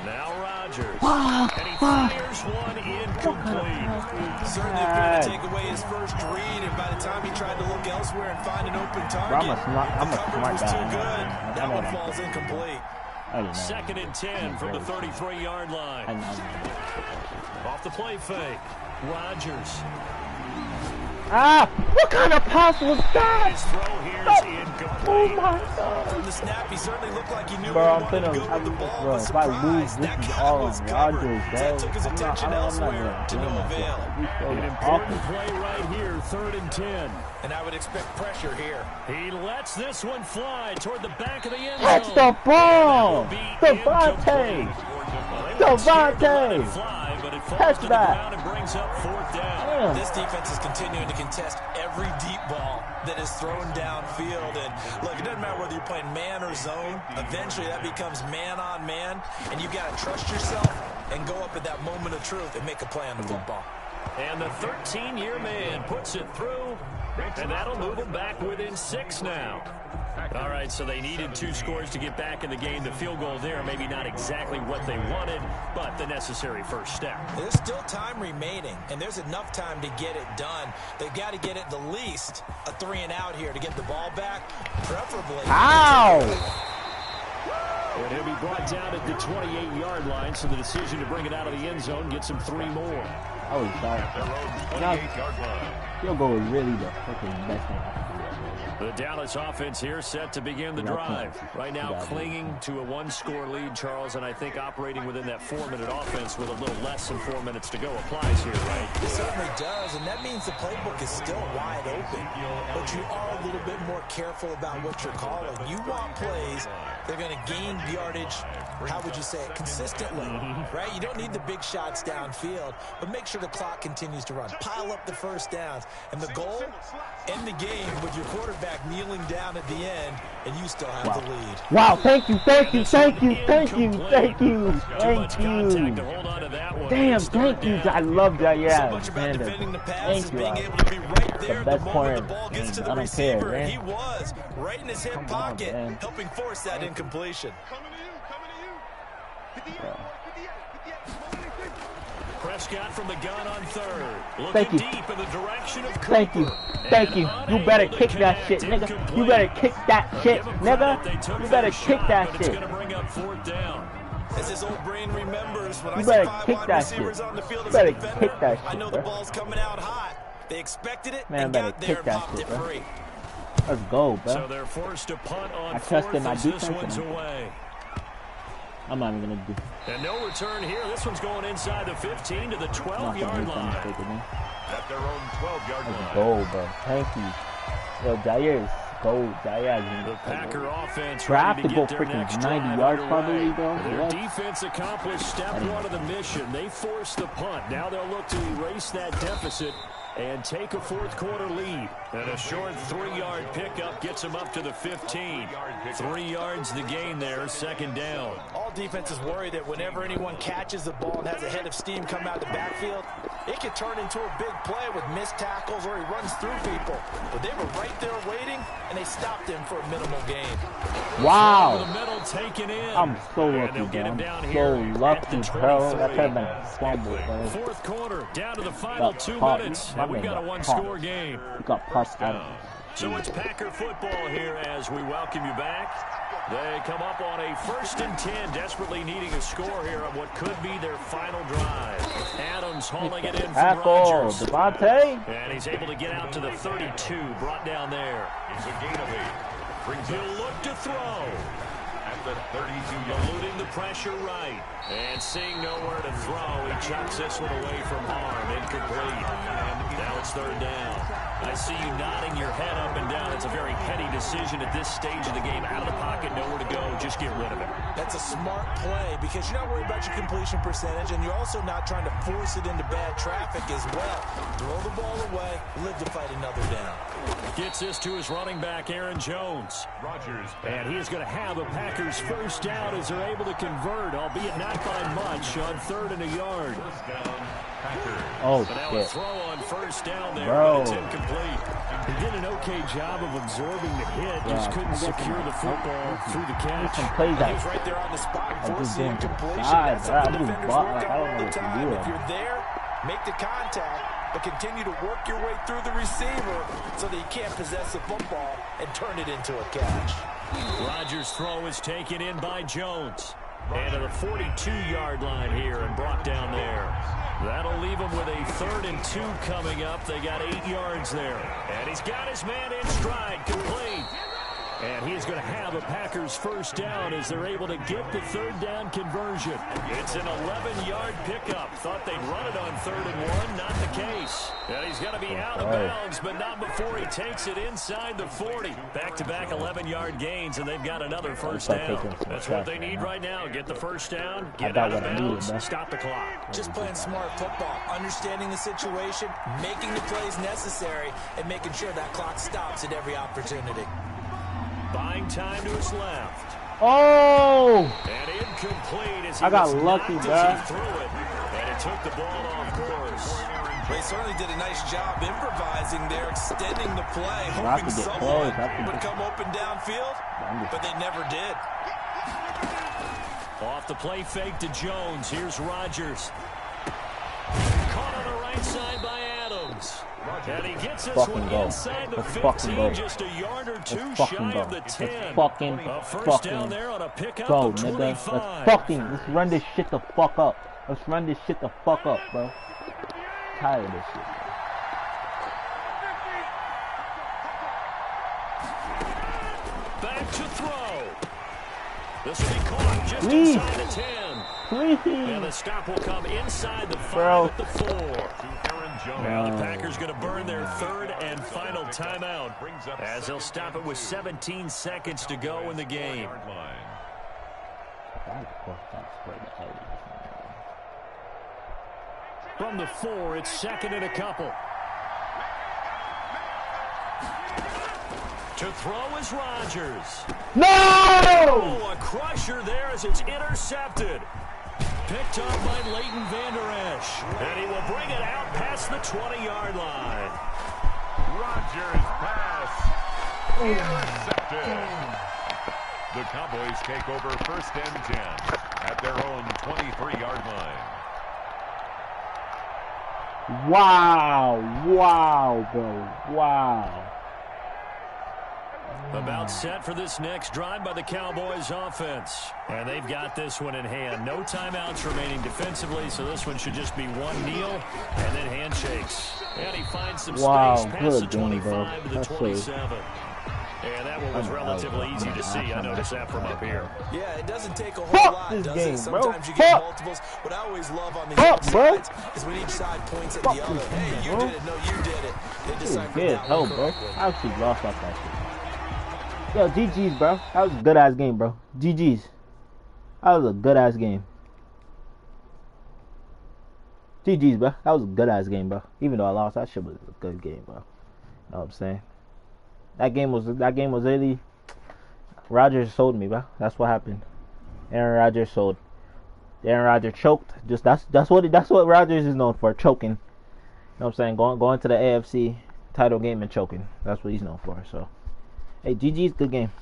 Speaker 1: Now Rodgers. And he fires one incomplete.
Speaker 4: Certainly appeared to take away his first read, and by the time he tried to look elsewhere and find an open target, the coverage was too good. That one falls incomplete.
Speaker 1: 2nd and 10 from the 33-yard line. Off the play fake. Rodgers.
Speaker 3: What kind of pass was that?
Speaker 1: His throw here is incomplete.
Speaker 3: Oh my God.
Speaker 4: From the snap, he certainly looked like he knew
Speaker 3: Bro,
Speaker 4: where he wanted to go with the ball.
Speaker 3: bro, if I lose, this is all on Rodgers,
Speaker 4: That took his attention elsewhere to no avail.
Speaker 1: An important play right here, 3rd and 10.
Speaker 4: And I would expect pressure here.
Speaker 1: He lets this one fly toward the back of the end zone.
Speaker 3: Catch the ball! Devontae! Catch that!
Speaker 1: And brings up 4th down.
Speaker 3: Damn.
Speaker 4: This defense is continuing to contest every deep ball that is thrown downfield. And look, it doesn't matter whether you're playing man or zone. Eventually that becomes man on man. And you got to trust yourself and go up at that moment of truth and make a play on the football.
Speaker 1: And the 13-year man puts it through. And that'll move them back within 6 now. All right, so they needed 2 scores to get back in the game. The field goal there, maybe not exactly what they wanted, but the necessary first step.
Speaker 4: There's still time remaining, and there's enough time to get it done. They've got to get at the least a 3-and-out here to get the ball back, preferably.
Speaker 3: Ow!
Speaker 1: And he'll be brought down at the 28-yard line, so the decision to bring it out of the end zone gets him 3 more.
Speaker 3: Oh, sorry. Field goal is really the freaking best thing I can do.
Speaker 1: The Dallas offense here set to begin the drive. Right now clinging to a 1-score lead, Charles, and I think operating within that 4-minute offense with a little less than 4 minutes to go applies here, right?
Speaker 4: It certainly does, and that means the playbook is still wide open. But you are a little bit more careful about what you're calling. You want plays they're going to gain yardage, how would you say it, consistently, right? You don't need the big shots downfield, but make sure the clock continues to run. Pile up the first downs. And the goal, end the game with your quarterback kneeling down at the end, and you still have the lead.
Speaker 3: Wow, thank you, thank you, thank you, thank you, thank you, thank you. Damn, thank you. I love that, yeah.
Speaker 4: So much about defending the pass
Speaker 3: Thank
Speaker 4: is
Speaker 3: you,
Speaker 4: being able to be right there
Speaker 3: the
Speaker 4: the
Speaker 3: best
Speaker 4: moment the
Speaker 3: player.
Speaker 4: ball gets to the
Speaker 3: I don't
Speaker 4: receiver.
Speaker 3: care, man.
Speaker 4: He was right in his hip pocket,
Speaker 3: man.
Speaker 4: helping force that incompletion.
Speaker 1: Prescott from the gun on 3rd.
Speaker 3: Thank
Speaker 1: Looking
Speaker 3: you.
Speaker 1: deep in the direction of Cooper.
Speaker 3: Thank you, thank you. You better kick that shit, nigga. You better kick that shit, nigga. You better kick that
Speaker 1: It's
Speaker 3: shit.
Speaker 1: going to bring up 4th down.
Speaker 4: As his old brain remembers, when I
Speaker 3: better
Speaker 4: see 5
Speaker 3: kick
Speaker 4: wide
Speaker 3: that
Speaker 4: receivers
Speaker 3: shit.
Speaker 4: on the field
Speaker 3: You
Speaker 4: as a
Speaker 3: better
Speaker 4: defender,
Speaker 3: kick that
Speaker 4: I
Speaker 3: shit,
Speaker 4: know
Speaker 3: bro.
Speaker 4: the ball's coming out hot. They expected it
Speaker 3: Man,
Speaker 4: and
Speaker 3: better
Speaker 4: got there
Speaker 3: kick
Speaker 4: and
Speaker 3: that
Speaker 4: popped
Speaker 3: shit,
Speaker 4: it
Speaker 3: bro.
Speaker 4: free.
Speaker 3: Let's go, bro.
Speaker 1: So they're forced to punt on
Speaker 3: I trusted
Speaker 1: 4th
Speaker 3: my
Speaker 1: as this
Speaker 3: defense
Speaker 1: one's
Speaker 3: and
Speaker 1: away.
Speaker 3: I'm not even gonna do.
Speaker 1: And no return here. This one's going inside the 15 to the 12-yard line.
Speaker 2: At their own 12-yard line.
Speaker 3: Let's go, bro. Thank you. Yo, Jair is gold. Jair
Speaker 1: The Packer offense
Speaker 3: bro, I have
Speaker 1: ready
Speaker 3: to
Speaker 1: to
Speaker 3: go
Speaker 1: get their
Speaker 3: freaking
Speaker 1: next
Speaker 3: 90
Speaker 1: drive
Speaker 3: yards
Speaker 1: underway.
Speaker 3: probably, bro.
Speaker 1: Their
Speaker 3: What?
Speaker 1: defense accomplished step 1 of the mission. They forced the punt. Now they'll look to erase that deficit and take a 4th quarter lead. And a short 3-yard pickup gets them up to the 15. 3 yards the gain there, 2nd down.
Speaker 4: All defenses worry that whenever anyone catches the ball and has a head of steam come out of the backfield, it can turn into a big play with missed tackles or he runs through people. But they were right there waiting, and they stopped him for a minimal gain.
Speaker 3: Wow.
Speaker 1: Over the middle, taken in.
Speaker 3: I'm so lucky, bro. I'm so lucky, bro. That could have been a fumble, bro.
Speaker 1: 4th quarter, down to the final 2
Speaker 3: caught.
Speaker 1: minutes.
Speaker 3: My
Speaker 1: And we've
Speaker 3: man
Speaker 1: got a
Speaker 3: got
Speaker 1: one-score
Speaker 3: caught.
Speaker 1: game.
Speaker 3: He got punched out.
Speaker 1: So it's Packer football here as we welcome you back. They come up on a 1st and 10, desperately needing a score here on what could be their final drive. Adams hauling it in from
Speaker 3: Tackle,
Speaker 1: Rodgers.
Speaker 3: Devontae.
Speaker 1: And he's able to get out to the 32, brought down there.
Speaker 2: It's a gain of 8. Brings
Speaker 1: He'll
Speaker 2: up
Speaker 1: look to throw.
Speaker 2: at the 32-yard.
Speaker 1: Eluding the pressure right. And seeing nowhere to throw, he chucks this one away from harm. Incomplete. And now it's 3rd down. I see you nodding your head up and down. It's a very petty decision at this stage of the game. Out of the pocket, nowhere to go. Just get rid of it.
Speaker 4: That's a smart play because you're not worried about your completion percentage, and you're also not trying to force it into bad traffic as well. Throw the ball away, live to fight another down.
Speaker 1: Gets this to his running back, Aaron Jones.
Speaker 2: Rodgers.
Speaker 1: And he is going to have a Packers 1st down as they're able to convert, albeit not by much, on 3rd and a yard.
Speaker 2: First down, Packers.
Speaker 3: Oh,
Speaker 1: But now a
Speaker 3: shit.
Speaker 1: throw on 1st down there,
Speaker 3: Bro.
Speaker 1: but it's incomplete. He did an okay job of absorbing the hit, just couldn't secure the football through the catch.
Speaker 3: Some plays
Speaker 4: He was
Speaker 3: that
Speaker 4: right there on the spot,
Speaker 3: I just
Speaker 4: forcing
Speaker 3: didn't
Speaker 4: incompletion.
Speaker 3: decide,
Speaker 4: That's
Speaker 3: bro. I
Speaker 4: something
Speaker 3: was
Speaker 4: defenders
Speaker 3: bought,
Speaker 4: work
Speaker 3: like, I
Speaker 4: on
Speaker 3: don't
Speaker 4: all
Speaker 3: know
Speaker 4: the
Speaker 3: what to
Speaker 4: time.
Speaker 3: do.
Speaker 4: If you're there, make the contact, but continue to work your way through the receiver so that you can't possess the football and turn it into a catch.
Speaker 1: Rodgers' throw is taken in by Jones. And to the 42-yard line here and brought down there. That'll leave him with a 3rd and 2 coming up. They got 8 yards there. And he's got his man in stride, complete. And he's going to have a Packers 1st down as they're able to get the 3rd down conversion. It's an 11-yard pickup. Thought they'd run it on 3rd and 1. Not the case. And he's going to be out of bounds, but not before he takes it inside the 40. Back-to-back 11-yard gains, and they've got another 1st down. That's what they need right now. Get the 1st down, get out of bounds, stop the clock.
Speaker 4: Just playing smart football, understanding the situation, making the plays necessary, and making sure that clock stops at every opportunity.
Speaker 1: Buying time to his left.
Speaker 3: Oh!
Speaker 1: And incomplete as he
Speaker 3: I got
Speaker 1: was
Speaker 3: lucky,
Speaker 1: knocked
Speaker 3: bro.
Speaker 1: as he threw it. And it took the ball off course.
Speaker 4: They certainly did a nice job improvising there, extending the play,
Speaker 3: Not
Speaker 4: hoping
Speaker 3: to get
Speaker 4: someone
Speaker 3: close,
Speaker 4: would come open downfield, but they never did.
Speaker 1: Off the play fake to Jones. Here's Rodgers. Caught on the right side by Adams. And he gets this one inside the 15, just a yard or two shy of the 10. A 1st down there on a pickup of 25.
Speaker 3: Let's run this shit the fuck up. Let's run this shit the fuck up, bro. Tired of this shit.
Speaker 1: Back to throw. This will be caught just inside the 10. And the stop will come inside the 5 at the 4. Now the Packers going to burn their 3rd and final timeout as they'll stop it with 17 seconds to go in the game. From the 4, it's 2nd and a couple. To throw is Rodgers.
Speaker 3: No!
Speaker 1: Oh, a crusher there as it's intercepted. Picked up by Leighton Vander Esch. And he will bring it out past the 20-yard line.
Speaker 2: Rodgers pass. Intercepted. The Cowboys take over 1st and 10 at their own 23-yard line.
Speaker 3: Wow, bro. Wow.
Speaker 1: About set for this next drive by the Cowboys offense. And they've got this one in hand. No timeouts remaining defensively, so this one should just be one kneel and then handshakes. And he finds some space past the 25 to the 27. And that one was relatively easy to see. I noticed that from up here.
Speaker 4: Yeah, it doesn't take a whole lot, does it? Sometimes you get multiples. What I always love on the sides is when each side points at the other. Hey, you did it. No, you did it. They decipher that one correctly.
Speaker 3: I actually lost off that shit. Yo, GG's, bro. That was a good-ass game, bro. GG's. That was a good-ass game. GG's, bro. That was a good-ass game, bro. Even though I lost, that shit was a good game, bro. You know what I'm saying? That game was really... Rodgers sold me, bro. That's what happened. Aaron Rodgers sold. Aaron Rodgers choked. Just that's what Rodgers is known for, choking. You know what I'm saying? Going to the AFC title game and choking. That's what he's known for, so... Hey, GG's, good game.